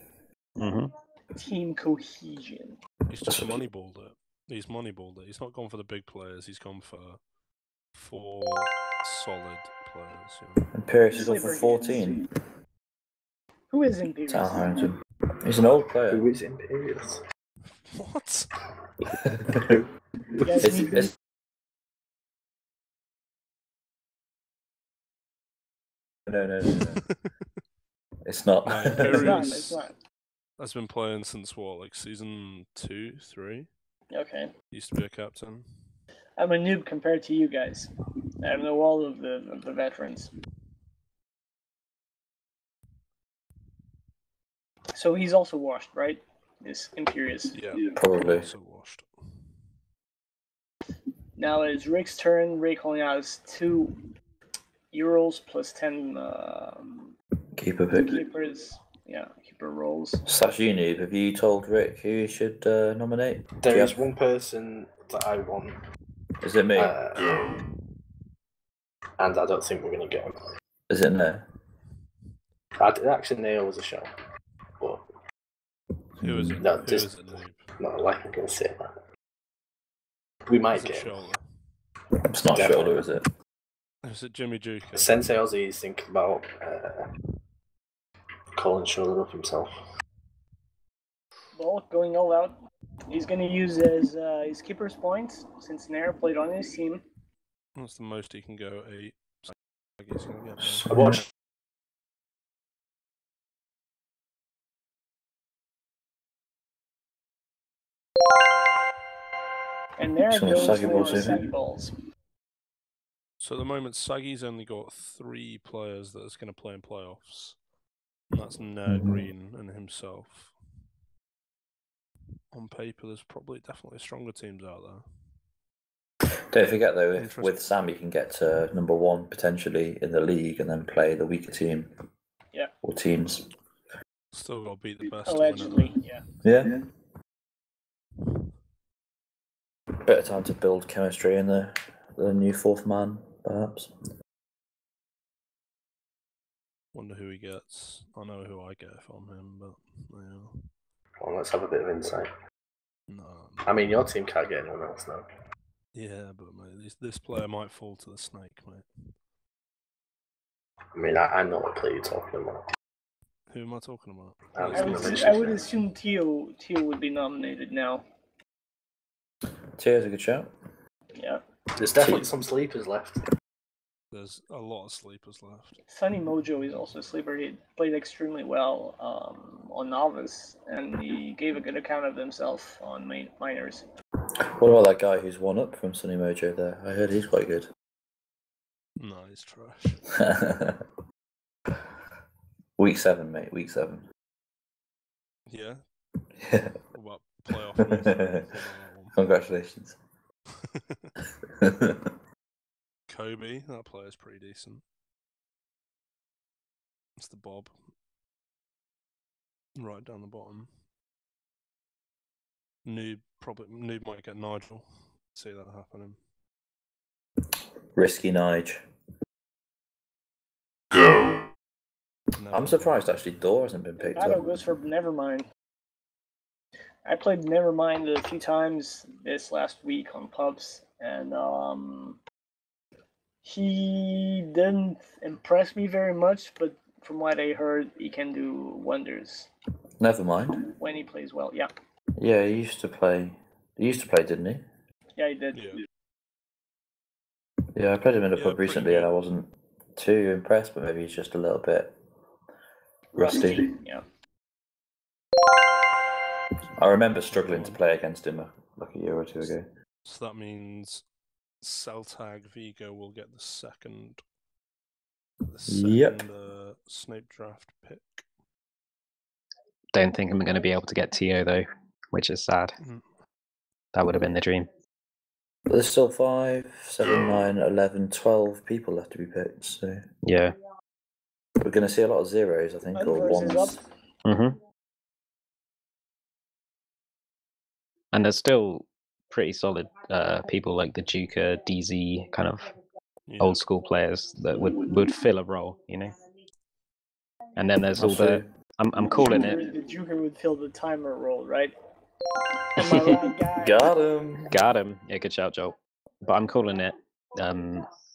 Speaker 1: team cohesion.
Speaker 2: He's just moneyballed it. He's moneyballed it. He's not gone for the big players. He's gone for 4 solid players. You know?
Speaker 3: Imperius is off for 14.
Speaker 1: Who is Imperius?
Speaker 3: Tal Harrington. He's an old player.
Speaker 7: Who is Imperius?
Speaker 2: What?
Speaker 3: No. It's not.
Speaker 2: No,
Speaker 1: It's not.
Speaker 2: Has been playing since what, like season 2, 3?
Speaker 1: Okay.
Speaker 2: Used to be a captain.
Speaker 1: I'm a noob compared to you guys. I know all of the veterans. So he's also washed, right? This Imperius.
Speaker 2: Yeah,
Speaker 3: probably.
Speaker 2: Also washed.
Speaker 1: Now it's Rick's turn. Rick only has 2 Eurolls plus 10
Speaker 3: keeper pick.
Speaker 1: Keepers. Yeah, keeper rolls.
Speaker 3: Sash, have you told Rick who you should nominate?
Speaker 7: There is one person that I want.
Speaker 3: Is it me?
Speaker 7: And I don't think we're going to get him.
Speaker 3: Is it no?
Speaker 7: Actually, Neil was a show. But
Speaker 2: Who is it?
Speaker 7: No,
Speaker 2: Who
Speaker 7: just
Speaker 2: is it, noob?
Speaker 7: not like I'm going to say that. We might get him.
Speaker 3: It's not
Speaker 7: Definitely.
Speaker 3: Shoulder, is it?
Speaker 2: Is it Jimmy Juker?
Speaker 7: Sensei Ozzy is thinking about calling Shoulder up himself.
Speaker 1: Well, going all out. He's going to use his keeper's points since Nair played on his team.
Speaker 2: That's the most he can go, 8. I guess he's going to get
Speaker 7: I watched.
Speaker 1: And there goes for Saggy Balls.
Speaker 2: So at the moment, Saggy's only got 3 players that is going to play in playoffs. And that's Nair Green and himself. on paper, there's definitely stronger teams out there.
Speaker 3: Don't forget though, with Sam, you can get to number 1 potentially in the league, and then play the weaker team.
Speaker 1: Yeah.
Speaker 3: Or teams.
Speaker 2: Still got to beat the best.
Speaker 1: Allegedly,
Speaker 3: yeah. Better time to build chemistry in the new 4th man, perhaps.
Speaker 2: Wonder who he gets. I know who I get from him, but yeah.
Speaker 7: Well, let's have a bit of insight.
Speaker 2: No.
Speaker 7: I mean, your team can't get anyone else now.
Speaker 2: Yeah, but mate, this player might fall to the snake, mate.
Speaker 7: I mean, I know what player you're talking about.
Speaker 2: Who am I talking about?
Speaker 1: I would assume Tio would be nominated now.
Speaker 3: Tio's a good shout.
Speaker 1: Yeah.
Speaker 7: There's definitely some sleepers left.
Speaker 2: There's a lot of sleepers left.
Speaker 1: Sunny Mojo is also a sleeper. He played extremely well on Novice, and he gave a good account of himself on Minors.
Speaker 3: What about that guy who's 1 up from Sunny Mojo there? I heard he's quite good.
Speaker 2: No, he's trash.
Speaker 3: Week 7, mate. Week 7.
Speaker 2: Yeah?
Speaker 3: Yeah.
Speaker 2: What about playoff?
Speaker 3: Congratulations.
Speaker 2: Kobe, that player's pretty decent. It's the Bob. Right down the bottom. Noob might get Nigel. See that happening.
Speaker 3: Risky Nige. Go. I'm surprised actually Door hasn't been picked
Speaker 1: Battle
Speaker 3: up.
Speaker 1: goes for Nevermind. I played Nevermind a few times this last week on pubs, and he didn't impress me very much, but from what I heard, he can do wonders.
Speaker 3: Nevermind.
Speaker 1: When he plays well, yeah.
Speaker 3: Yeah, he used to play, didn't he?
Speaker 1: Yeah, he did.
Speaker 3: Yeah, I played him in a pub recently, and I wasn't too impressed, but maybe he's just a little bit rusty.
Speaker 1: Yeah.
Speaker 3: I remember struggling to play against him like a year or 2 ago.
Speaker 2: So that means Celtag Vigo will get the second Snape draft pick.
Speaker 4: Don't think I'm going to be able to get Tio though, which is sad. That would have been the dream.
Speaker 3: But there's still 5, 7, 9, 11, 12 people left to be picked, so...
Speaker 4: Yeah.
Speaker 3: We're going to see a lot of zeros, I think, or ones.
Speaker 4: And there's still pretty solid people like the Juka, DZ, kind of old school players that would fill a role, you know? And then there's all the... I'm calling it...
Speaker 1: The Juka would fill the timer role, right? Am I right, guy?
Speaker 3: Got
Speaker 4: him. Yeah, good shout, Joel. But I'm calling it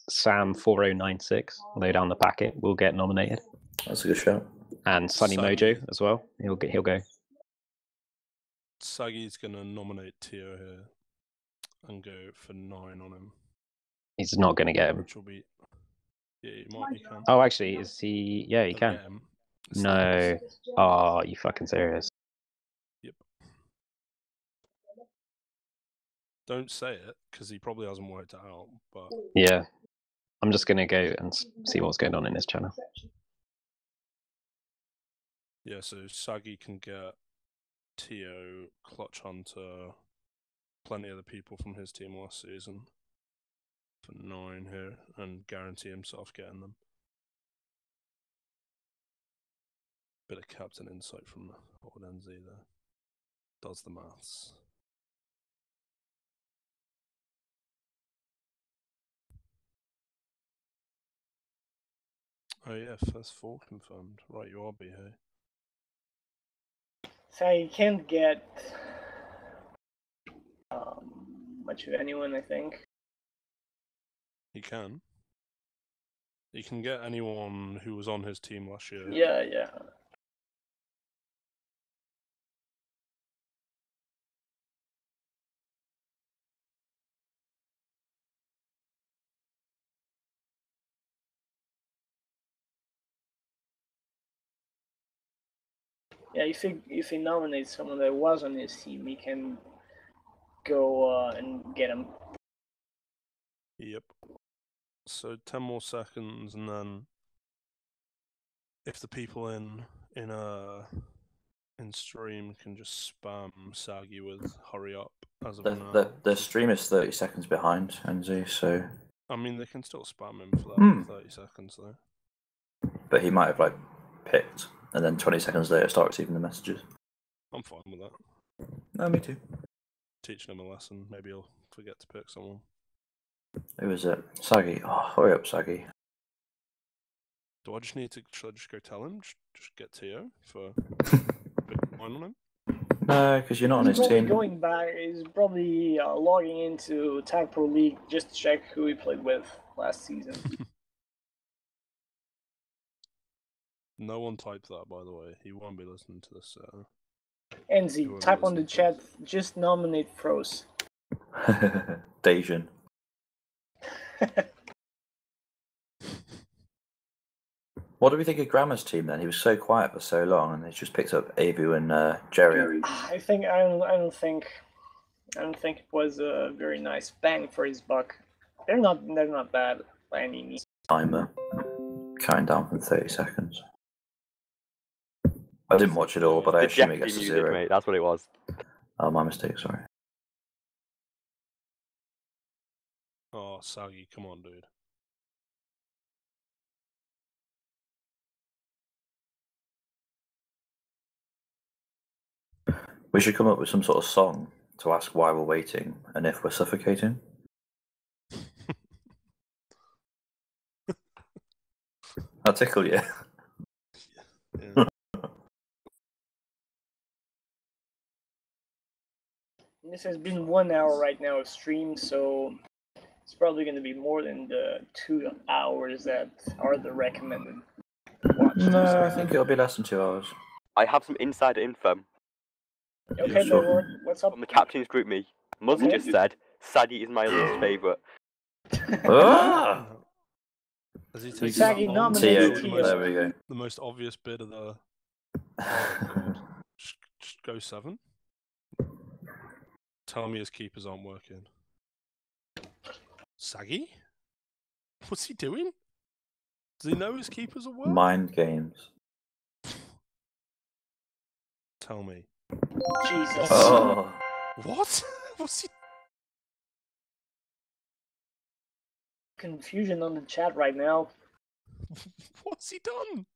Speaker 4: Sam 4096, low down the packet, will get nominated.
Speaker 3: That's a good shout.
Speaker 4: And Sunny Mojo as well. He'll go.
Speaker 2: Saggy's gonna nominate Tio here and go for 9 on him.
Speaker 4: He's not gonna get him.
Speaker 2: Which will be... Yeah, he can.
Speaker 4: Oh, actually, is he? Yeah, he can. No. Oh, you fucking serious?
Speaker 2: Yep. Don't say it, because he probably hasn't worked it out, but...
Speaker 4: Yeah. I'm just gonna go and see what's going on in his channel.
Speaker 2: Yeah, so Saggy can get Tio, Clutch Hunter, plenty of the people from his team last season for 9 here, and guarantee himself getting them. Bit of captain insight from old NZ there. Does the maths. Oh yeah, first 4 confirmed. Right, you are BH.
Speaker 1: So you can't get much of anyone, I think.
Speaker 2: He can. He can get anyone who was on his team last year.
Speaker 1: Yeah. Yeah, if he nominates someone that was on his team, he can go and get him.
Speaker 2: Yep. So 10 more seconds, and then if the people in in stream can just spam Saggy with hurry up as of now.
Speaker 3: The stream is 30 seconds behind, NZ, so...
Speaker 2: I mean, they can still spam him for that 30 seconds, though.
Speaker 3: But he might have, like, picked, and then 20 seconds later start receiving the messages.
Speaker 2: I'm fine with that.
Speaker 3: No, me too.
Speaker 2: Teaching him a lesson. Maybe he'll forget to pick someone.
Speaker 3: Who is it? Saggy. Oh, hurry up, Saggy.
Speaker 2: Do I just need to... Should I just go tell him? Just get Tio for a bit of mine on him?
Speaker 3: No, because you're not on his team.
Speaker 1: Going back, he's probably logging into TagPro League just to check who he played with last season.
Speaker 2: No one typed that, by the way. He won't be listening to this.
Speaker 1: NZ, type on the chat, just nominate pros.
Speaker 3: Dejan. What do we think of Grammar's team then? He was so quiet for so long, and he's just picked up Avu and Jerry.
Speaker 1: I don't think it was a very nice bang for his buck. They're not bad by any means.
Speaker 3: Timer counting down from 30 seconds. I didn't watch it all, but I assume it gets to 0.
Speaker 5: Mate, that's what it was.
Speaker 3: Oh, my mistake. Sorry.
Speaker 2: Oh, Saggy, come on, dude.
Speaker 3: We should come up with some sort of song to ask why we're waiting and if we're suffocating. I'll tickle you.
Speaker 2: Yeah.
Speaker 1: This has been 1 hour right now of stream, so it's probably going to be more than the 2 hours that are the recommended watch.
Speaker 3: No, I think it'll be less than 2 hours.
Speaker 5: I have some insider info.
Speaker 1: Okay, sure. What's up?
Speaker 5: On the captain's group me. Muzzy just said, Sadie is my least favourite.
Speaker 3: Ah!
Speaker 2: Has he taken
Speaker 1: Saggy nominated Tio.
Speaker 3: There we go.
Speaker 2: The most obvious bit of the... just go 7. Tell me his keepers aren't working. Saggy? What's he doing? Does he know his keepers are working?
Speaker 3: Mind games.
Speaker 2: Tell me.
Speaker 1: Jesus.
Speaker 3: Oh.
Speaker 2: What? What's he...
Speaker 1: Confusion on the chat right now.
Speaker 2: What's he done?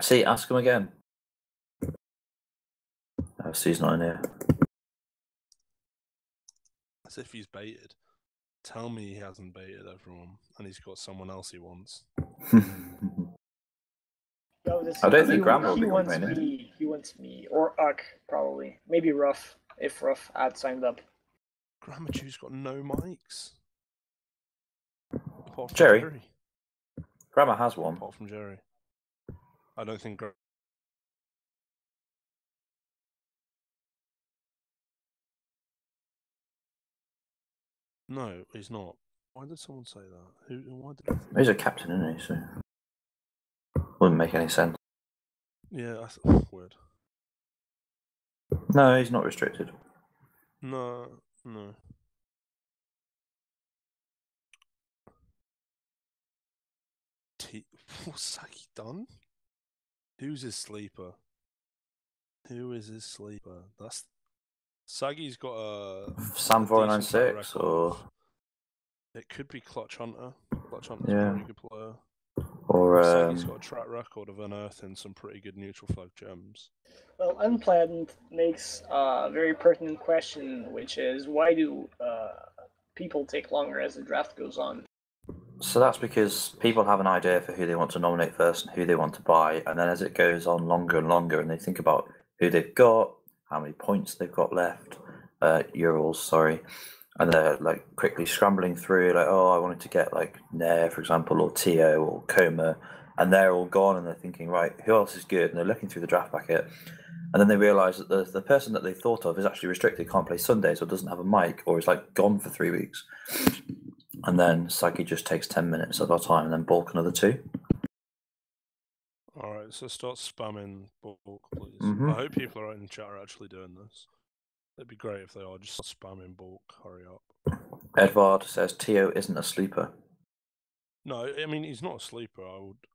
Speaker 3: See, ask him again. Oh, C's not in here.
Speaker 2: As if he's baited. Tell me he hasn't baited everyone and he's got someone else he wants.
Speaker 3: I don't think Graham will be complaining.
Speaker 1: He wants me, or Uck, probably. Maybe Ruff, if Ruff had signed up.
Speaker 2: Grammachu's got no mics. Apart from
Speaker 3: Jerry. Grammar has one.
Speaker 2: Apart from Jerry. I don't think... No, he's not. Why did someone say that? Why did
Speaker 3: He's a captain, isn't he? So... Wouldn't make any sense.
Speaker 2: Yeah, that's weird.
Speaker 3: No, he's not restricted.
Speaker 2: No. What's Saki done? Who's his sleeper? Who is his sleeper? That's Sagi's got a
Speaker 3: Sam 496 or
Speaker 2: it could be Clutch Hunter. Clutch Hunter's a pretty good player.
Speaker 3: Or
Speaker 2: Sagi's got a track record of unearthing some pretty good neutral flag gems.
Speaker 1: Well, Unplanned makes a very pertinent question, which is why do people take longer as the draft goes on?
Speaker 3: So that's because people have an idea for who they want to nominate first and who they want to buy, and then as it goes on longer and longer, and they think about who they've got, how many points they've got left, Eurolls, sorry, and they're like quickly scrambling through, like, oh, I wanted to get like Nair, for example, or Tio or Coma, and they're all gone, and they're thinking, right, who else is good? And they're looking through the draft packet, and then they realise that the person that they thought of is actually restricted, can't play Sundays, or doesn't have a mic, or is like gone for 3 weeks. And then Sagi just takes 10 minutes of our time and then bulk another 2.
Speaker 2: Alright, so start spamming bulk, please.
Speaker 3: Mm-hmm.
Speaker 2: I hope people are in the chat are actually doing this. It'd be great if they are, just spamming bulk, hurry up.
Speaker 3: Edvard says Tio isn't a sleeper.
Speaker 2: No, I mean, he's not a sleeper,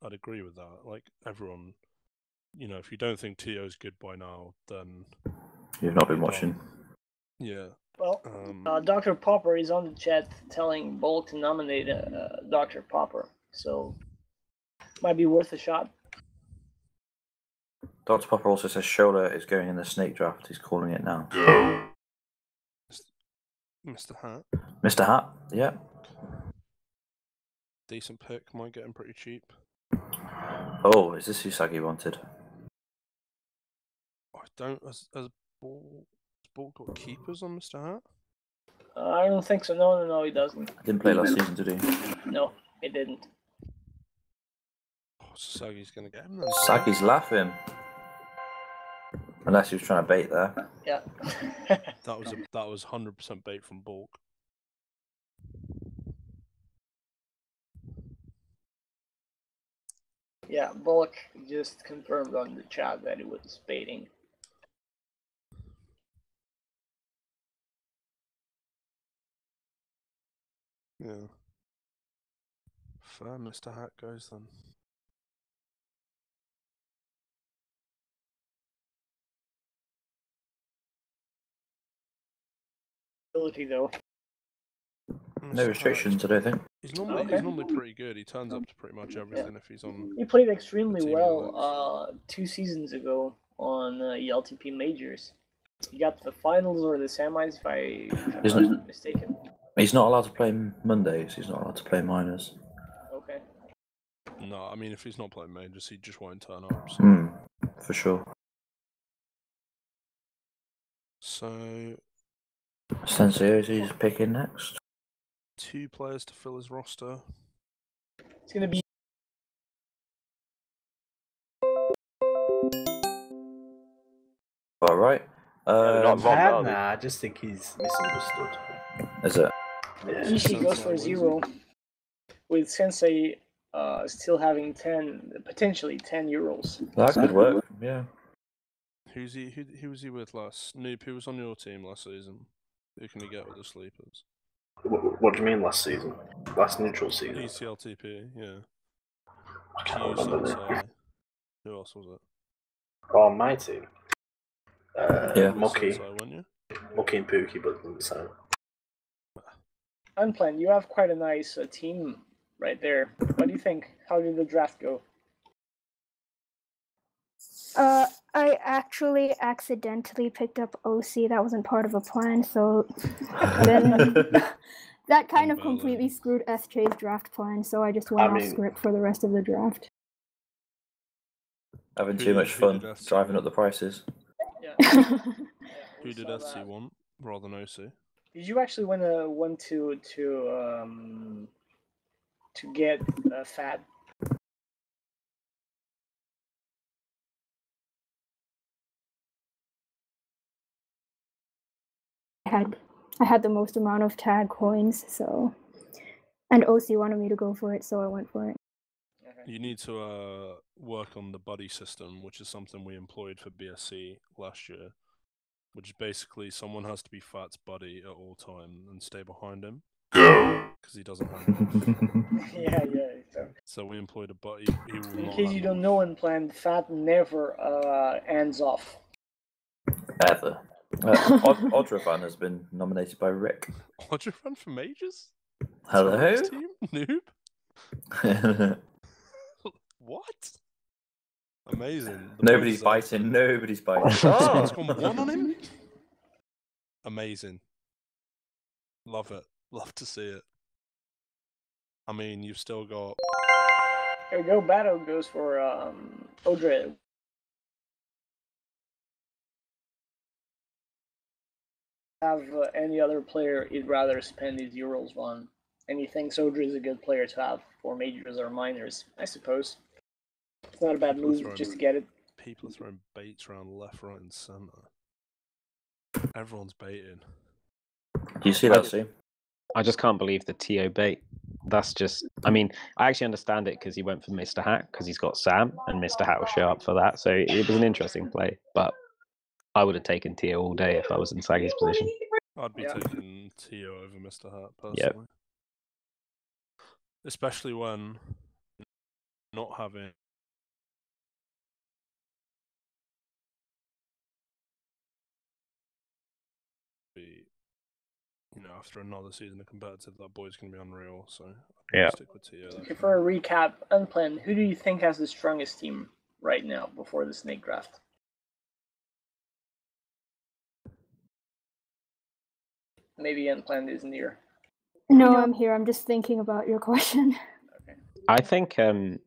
Speaker 2: I'd agree with that. Like, everyone you know, if you don't think Tio's good by now, then
Speaker 3: you've not been watching.
Speaker 2: Yeah.
Speaker 1: Well, Dr. Popper is on the chat telling Bolt to nominate Dr. Popper, so might be worth a shot.
Speaker 3: Dr. Popper also says Shola is going in the snake draft. He's calling it now.
Speaker 2: Mr. Hat.
Speaker 3: Mr. Hat, yeah.
Speaker 2: Decent pick. Might get him pretty cheap.
Speaker 3: Oh, is this who Saggy wanted?
Speaker 2: I don't. Has Ball got keepers on Mr. Hat?
Speaker 1: I don't think so. No, he doesn't.
Speaker 3: Didn't play last season, did he?
Speaker 1: No, he didn't.
Speaker 2: Oh, so Saggy's going to get him then.
Speaker 3: Saggy's laughing. Unless he was trying to bait there.
Speaker 1: Yeah.
Speaker 2: that was 100% bait from Bulk.
Speaker 1: Yeah, Bullock just confirmed on the chat that it was baiting.
Speaker 2: Yeah. Fair, Mr. Hat goes then.
Speaker 1: Ability though.
Speaker 3: No restrictions, I don't think.
Speaker 2: He's normally pretty good. He turns up to pretty much everything if he's on.
Speaker 1: He played extremely well 2 seasons ago on ELTP majors. He got to the finals or the semis, if I'm not mistaken.
Speaker 3: He's not allowed to play Mondays. He's not allowed to play minors.
Speaker 1: Okay.
Speaker 2: No, I mean if he's not playing majors, he just won't turn up. So.
Speaker 3: For sure.
Speaker 2: So.
Speaker 3: Sensio's picking next.
Speaker 2: 2 players to fill his roster.
Speaker 1: It's gonna be.
Speaker 3: All right.
Speaker 7: I just think he's misunderstood.
Speaker 3: Is it?
Speaker 7: Yeah.
Speaker 1: Ishi goes for 0, with Sensei still having potentially 10 Eurolls.
Speaker 3: That could work. Yeah.
Speaker 2: Who was he with last? Noob, who was on your team last season? Who can he get with the sleepers?
Speaker 7: What do you mean last season? Last neutral season?
Speaker 2: ECLTP, yeah. Q, Sensei. Who else was it?
Speaker 7: Oh, my team.
Speaker 2: Mucky.
Speaker 7: Mucky and Pookie, but so.
Speaker 1: Unplanned, you have quite a nice team right there. What do you think? How did the draft go?
Speaker 8: I actually accidentally picked up OC. That wasn't part of a plan, so then that kind of completely screwed SJ's draft plan, so I just went off script for the rest of the draft.
Speaker 3: Having too much fun driving up the prices.
Speaker 1: Yeah.
Speaker 2: Who did SC want rather than OC?
Speaker 1: Did you actually want to get Fat?
Speaker 8: I had the most amount of tag coins, so, and OC wanted me to go for it, so I went for it.
Speaker 2: You need to work on the buddy system, which is something we employed for BSC last year, which is basically someone has to be Fat's buddy at all time and stay behind him because he doesn't have enough.
Speaker 1: Yeah.
Speaker 2: So we employed a buddy.
Speaker 1: In case you don't know, Unplanned, Fat never ends off.
Speaker 3: Ever. Odrovan has been nominated by Rick.
Speaker 2: Odrovan for majors?
Speaker 3: Hello?
Speaker 2: Team? Noob? What? Amazing.
Speaker 3: Nobody's biting.
Speaker 2: Oh, it's gone 1 on him? Amazing. Love it. Love to see it. I mean, you've still got...
Speaker 1: Here we go. Battle goes for Odre. Have any other player he'd rather spend his Eurolls on. And he thinks Odre is a good player to have for majors or minors, I suppose. It's not a bad move just to get it.
Speaker 2: People are throwing baits around left, right, and centre. Everyone's baiting.
Speaker 3: Do you see that, Steve?
Speaker 4: I just can't believe the TO bait. That's just... I mean, I actually understand it because he went for Mr. Hat because he's got Sam, and Mr. Hat will show up for that. So it was an interesting play, but I would have taken TO all day if I was in Saggy's position.
Speaker 2: I'd be taking TO over Mr. Hat, personally. Especially when not having after another season of competitive, that boy's going to be unreal. So
Speaker 4: yeah.
Speaker 2: Stick with Tio.
Speaker 1: Okay, for a recap, Unplanned, who do you think has the strongest team right now before the snake draft? Maybe Unplanned isn't here.
Speaker 8: No, I'm here. I'm just thinking about your question.
Speaker 1: Okay.
Speaker 4: I think I'm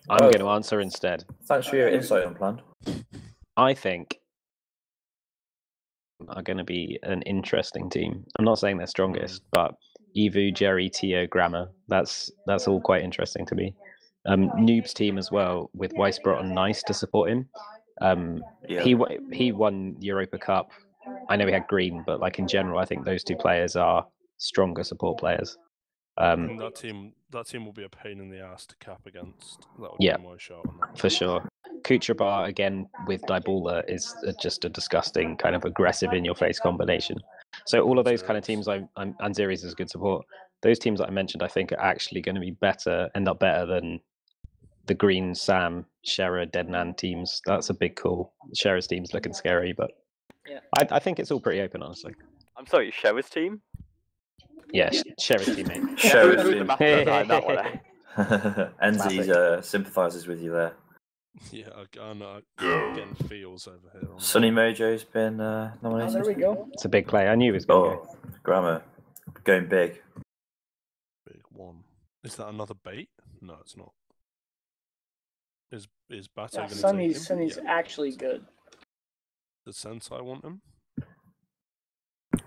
Speaker 4: going to answer instead.
Speaker 3: Thanks for your insight, Unplanned.
Speaker 4: I think are going to be an interesting team. I'm not saying they're strongest, but Evu, Jerry, Tio, Grammar, that's all quite interesting to me. Noob's team as well, with Weisbrot and Nice to support him. He won Europa Cup. I know he had Green, but like in general, I think those two players are stronger support players.
Speaker 2: I think that team will be a pain in the ass to cap against. That would be my shot on that.
Speaker 4: For sure. Kucherbar again with Dybala is just a disgusting kind of aggressive in-your-face combination. So all of those kind of teams, and Zeres is good support. Those teams that I mentioned, I think are actually going to be end up better than the Green, Sam, Scherer, Deadnan teams. That's a big call. Scherer's team's looking scary, but I think it's all pretty open, honestly.
Speaker 5: I'm sorry, Scherer's team?
Speaker 4: Yeah, Scherer's teammate.
Speaker 3: Scherer's team.
Speaker 5: That one.
Speaker 3: Enzi sympathises with you there.
Speaker 2: Yeah, I'm getting feels over here.
Speaker 3: Sunny Mojo's been nominated.
Speaker 1: There we go.
Speaker 4: It's a big play. I knew he was going to go.
Speaker 3: Grammar. Going big.
Speaker 2: Big one. Is that another bait? No, it's not. Is Bato going to take him?
Speaker 1: Sunny's actually good.
Speaker 2: The sense I want him?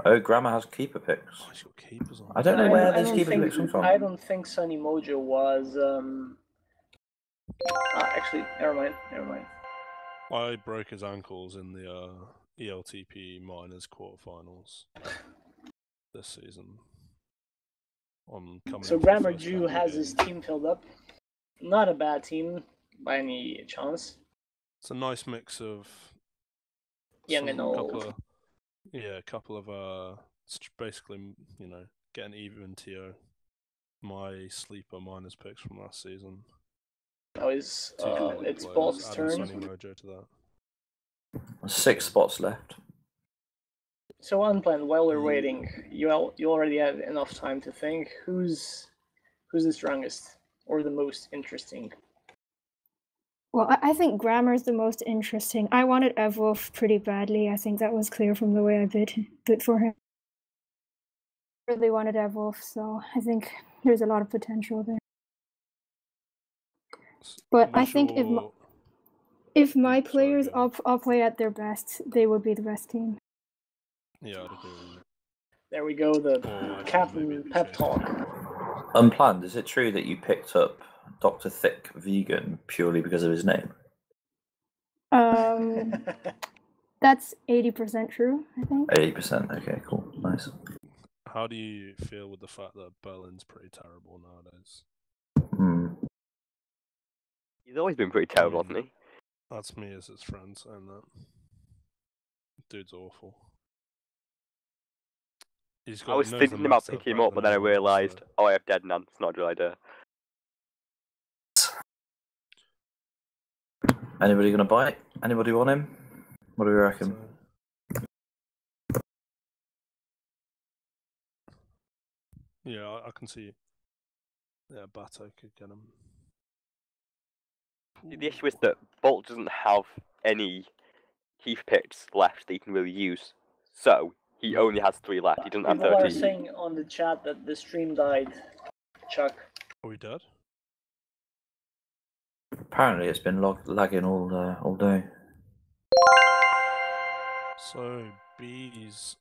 Speaker 3: Oh, Grammar has keeper picks.
Speaker 2: Oh, he's got keepers on.
Speaker 3: I don't know where these keeper picks come from.
Speaker 1: I don't think Sunny Mojo was... actually, never mind.
Speaker 2: I broke his ankles in the ECLTP minors quarterfinals this season.
Speaker 1: So Grammar Jew has his team filled up. Not a bad team by any chance.
Speaker 2: It's a nice mix of
Speaker 1: young and old.
Speaker 2: A couple of basically, getting even Tio. My sleeper minors picks from last season.
Speaker 1: Now it's Bolt's turn.
Speaker 2: Sunny Mojo to that.
Speaker 3: 6 spots left.
Speaker 1: So Unplanned, while we're waiting, you already have enough time to think. Who's the strongest or the most interesting?
Speaker 8: Well, I think Grammar is the most interesting. I wanted Evwolf pretty badly. I think that was clear from the way I bid for him. I really wanted Evwolf, so I think there's a lot of potential there. But I think if my players all play at their best, they would be the best team.
Speaker 2: Yeah, I'd agree with you.
Speaker 1: There we go, the Captain Pep Talk.
Speaker 3: Unplanned, is it true that you picked up Dr. Thick Vegan purely because of his name?
Speaker 8: That's 80% true, I think.
Speaker 3: 80%, okay, cool, nice.
Speaker 2: How do you feel with the fact that Berlin's pretty terrible nowadays?
Speaker 5: He's always been pretty terrible, hasn't he?
Speaker 2: That's me as his friend saying that. Dude's awful.
Speaker 5: I was thinking about picking him up, but then I realised, I have Deadnan. It's not a good idea.
Speaker 3: Anybody gonna buy it? Anybody want him? What do we reckon?
Speaker 2: Yeah, I can see. Yeah, Bato could get him.
Speaker 5: The issue is that Bolt doesn't have any Heath picks left that he can really use, so he only has 3 left. He doesn't have 13.
Speaker 1: People are saying on the chat that the stream died. Chuck.
Speaker 2: Are we dead?
Speaker 3: Apparently, it's been lagging all day.
Speaker 2: So B's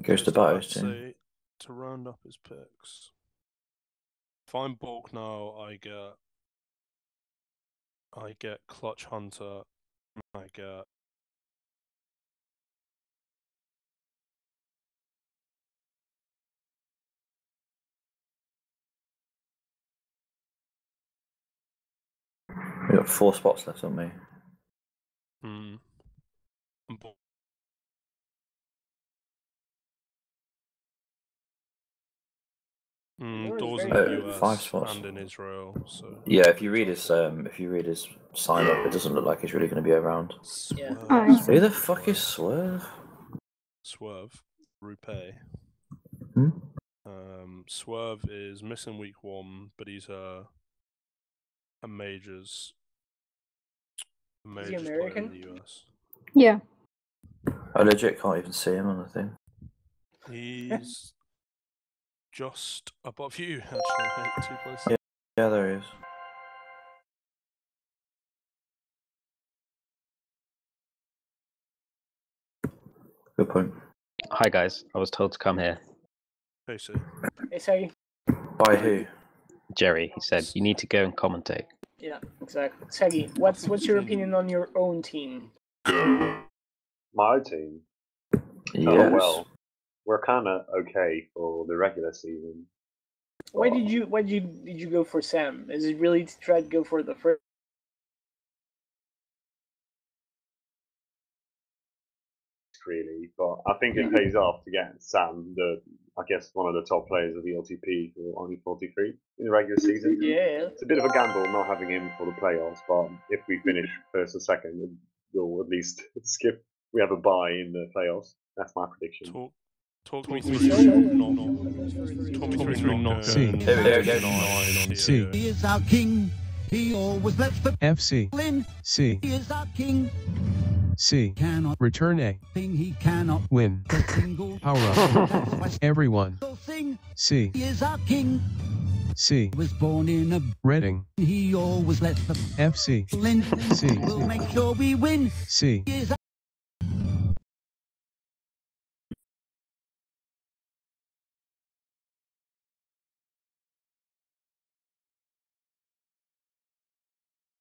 Speaker 3: goes to Bato's team.
Speaker 2: To round up his picks. If I'm bulk now, I get Clutch Hunter. I get
Speaker 3: We got 4 spots left, haven't we?
Speaker 2: Doors in the US
Speaker 3: 5 spots.
Speaker 2: and in Israel. So
Speaker 3: yeah, if you read his sign up, it doesn't look like he's really going to be around.
Speaker 1: Yeah.
Speaker 3: Who the fuck is Swerve?
Speaker 2: Swerve, Rupe. Swerve is missing week 1, but he's a majors.
Speaker 1: Is he American?
Speaker 2: In the US.
Speaker 8: Yeah.
Speaker 3: I legit can't even see him on the thing.
Speaker 2: He's just above you, actually, mate. 2 places.
Speaker 3: Yeah, there he is. Good point.
Speaker 4: Hi guys, I was told to come here.
Speaker 2: Hey, see.
Speaker 1: Hey, Saggy.
Speaker 3: By who?
Speaker 4: Jerry, he said, you need to go and commentate.
Speaker 1: Yeah, exactly. Saggy, what's your opinion on your own team?
Speaker 9: My team?
Speaker 3: Yes.
Speaker 9: Oh, well, we're kind of okay for the regular season.
Speaker 1: Why did you go for Sam? Is it really to try to go for the first?
Speaker 9: Really, but I think it pays off to get Sam, I guess one of the top players of ECLTP, for only 43 in the regular season.
Speaker 1: Yeah.
Speaker 9: It's a bit of a gamble not having him for the playoffs, but if we finish first or second, we'll at least skip. We have a bye in the playoffs. That's my prediction.
Speaker 2: Talk me through not
Speaker 10: C.
Speaker 2: There we go.
Speaker 10: C.
Speaker 11: He is our king. He always lets the
Speaker 10: FC.
Speaker 11: win.
Speaker 10: C.
Speaker 11: He is our king.
Speaker 10: C.
Speaker 11: Cannot
Speaker 10: Return A.
Speaker 11: thing he cannot
Speaker 10: Win.
Speaker 11: the single
Speaker 10: Power up. Everyone.
Speaker 11: thing.
Speaker 10: C.
Speaker 11: He is our king.
Speaker 10: C.
Speaker 11: Was born in a
Speaker 10: Reading.
Speaker 11: he always lets the
Speaker 10: FC.
Speaker 11: win.
Speaker 10: C.
Speaker 11: We'll make sure we win.
Speaker 10: C.
Speaker 11: He is our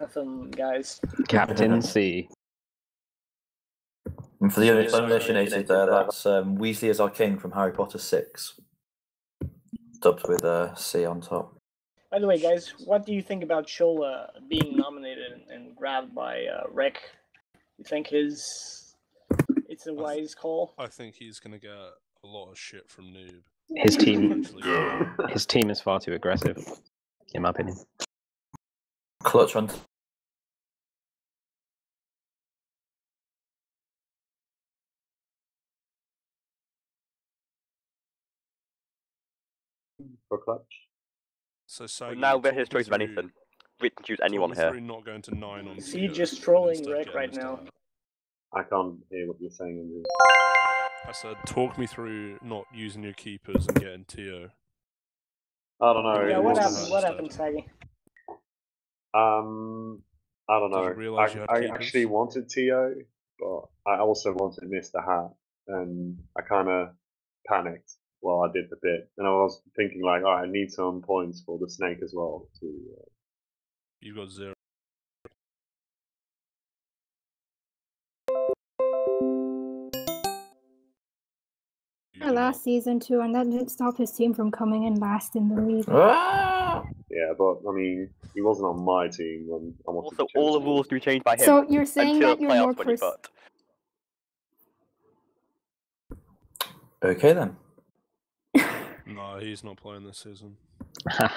Speaker 1: Nothing, guys.
Speaker 4: Captain C.
Speaker 3: And for the uninitiated there, that's Weasley is our king from Harry Potter 6. Dubbed with C on top.
Speaker 1: By the way, guys, what do you think about Shola being nominated and grabbed by Rick? You think it's a wise call?
Speaker 2: I think he's going to get a lot of shit from Noob.
Speaker 4: His team is far too aggressive, in my opinion.
Speaker 3: Clutch on.
Speaker 9: For clutch.
Speaker 2: So
Speaker 5: now we're his choice of anything. We can choose anyone here.
Speaker 2: Not going to 9 on
Speaker 1: Is he just trolling Rick right now?
Speaker 9: I can't hear what you're saying, Andrew.
Speaker 2: I said, talk me through not using your keepers and getting Tio.
Speaker 9: I don't know.
Speaker 1: Yeah, what happened? What happened, Saggy?
Speaker 9: I don't know. I actually wanted Tio, but I also wanted Mr. Hat, and I kind of panicked while I did the bit, and I was thinking like, I need some points for the snake as well.
Speaker 2: You got 0.
Speaker 8: Last season too, and that didn't stop his team from coming in last in the league.
Speaker 9: Yeah, but I mean, he wasn't on my team when I wanted
Speaker 5: Also, all the rules to be changed by him.
Speaker 8: So you're saying that you're more
Speaker 3: Okay then.
Speaker 2: No, he's not playing this season.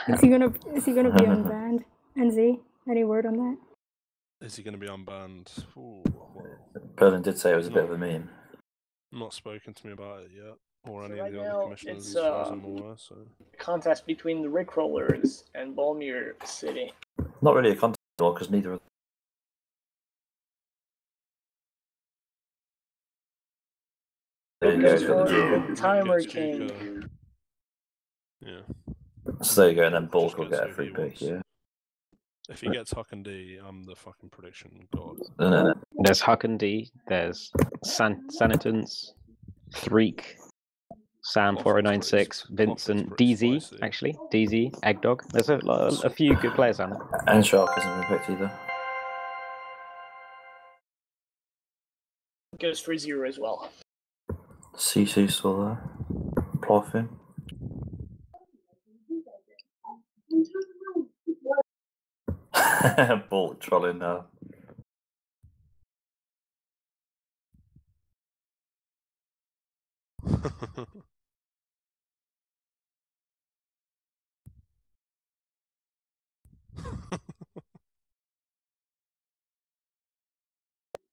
Speaker 8: Is he gonna be unbanned? NZ, any word on that?
Speaker 2: Is he going to be unbanned? Ooh, well,
Speaker 3: Berlin did say it was a bit of a meme.
Speaker 2: Not spoken to me about it yet, or
Speaker 1: So
Speaker 2: any
Speaker 1: right
Speaker 2: of the other
Speaker 1: now,
Speaker 2: commissioners
Speaker 1: it's
Speaker 2: as far as I'm aware. So
Speaker 1: contest between the Rickrollers and Balmere City.
Speaker 3: Not really a contest because neither of
Speaker 1: There you go. The timer king.
Speaker 2: Yeah.
Speaker 3: So there you go, and then Bulk will get a free pick, yeah.
Speaker 2: If he gets Huck and D, I'm the fucking prediction god.
Speaker 4: There's Huck and D, there's Sanitans, Threek, Sam 4096, Vincent, DZ, actually, DZ, Eggdog. There's a few good players on it.
Speaker 3: And Shark hasn't been picked either.
Speaker 1: Goes for 0 as well.
Speaker 3: CC still there. Ploffin. Bolt trolling now.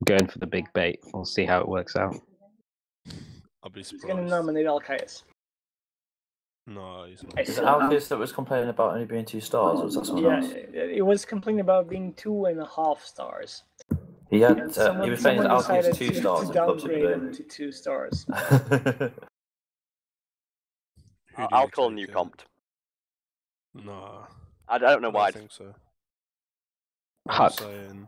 Speaker 4: Going for the big bait. We'll see how it works out.
Speaker 2: I'll be surprised.
Speaker 1: He's going to nominate Alcaius.
Speaker 2: No, he's not.
Speaker 3: Is it Alkis that was complaining about only being 2 stars, or was that someone else?
Speaker 1: Yeah, it was complaining about being 2.5 stars.
Speaker 3: He had.
Speaker 1: He
Speaker 3: was saying his Alkis 2
Speaker 1: to
Speaker 3: stars in Club
Speaker 1: downgrade
Speaker 3: Super
Speaker 1: him to 2 stars.
Speaker 5: I'll call new comped.
Speaker 2: Nah.
Speaker 5: I don't know why.
Speaker 2: I think so.
Speaker 4: Huck.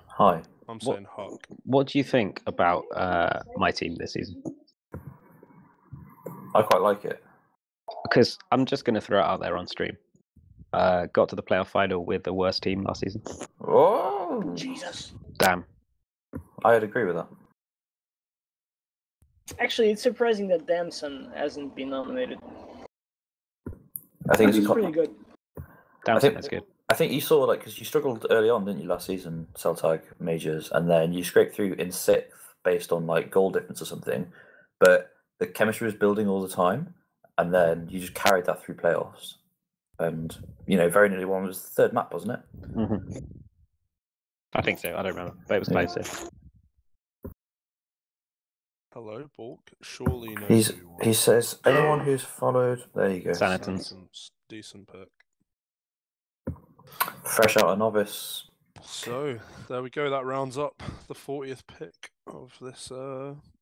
Speaker 3: Hi.
Speaker 2: I'm saying Huck.
Speaker 4: What do you think about my team this season?
Speaker 3: I quite like it.
Speaker 4: Because I'm just going to throw it out there on stream. Got to the playoff final with the worst team last season.
Speaker 3: Oh,
Speaker 1: Jesus.
Speaker 4: Damn.
Speaker 3: I'd agree with that.
Speaker 1: Actually, it's surprising that Damson hasn't been nominated.
Speaker 3: I think it's
Speaker 1: pretty good.
Speaker 4: Damson is good.
Speaker 3: I think you saw, because you struggled early on, didn't you, last season, Celtag Majors, and then you scraped through in 6th based on, goal difference or something, but the chemistry was building all the time, and then you just carried that through playoffs. And, very nearly one was the 3rd map, wasn't it?
Speaker 4: Mm-hmm. I think so, I don't remember, but it was close.
Speaker 2: Hello, Bulk. Surely knows who you are.
Speaker 3: He says, anyone who's followed... There you go.
Speaker 4: Sanitans.
Speaker 2: Decent pick.
Speaker 3: Fresh out of novice.
Speaker 2: So, there we go. That rounds up the 40th pick of this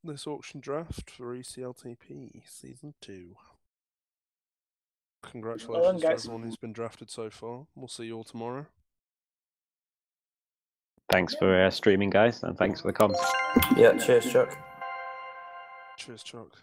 Speaker 2: this auction draft for ECLTP Season 2. Congratulations to everyone who's been drafted so far. We'll see you all tomorrow.
Speaker 4: Thanks for streaming, guys, and thanks for the comments.
Speaker 3: Yeah, cheers, Chuck.
Speaker 2: Cheers, Chuck.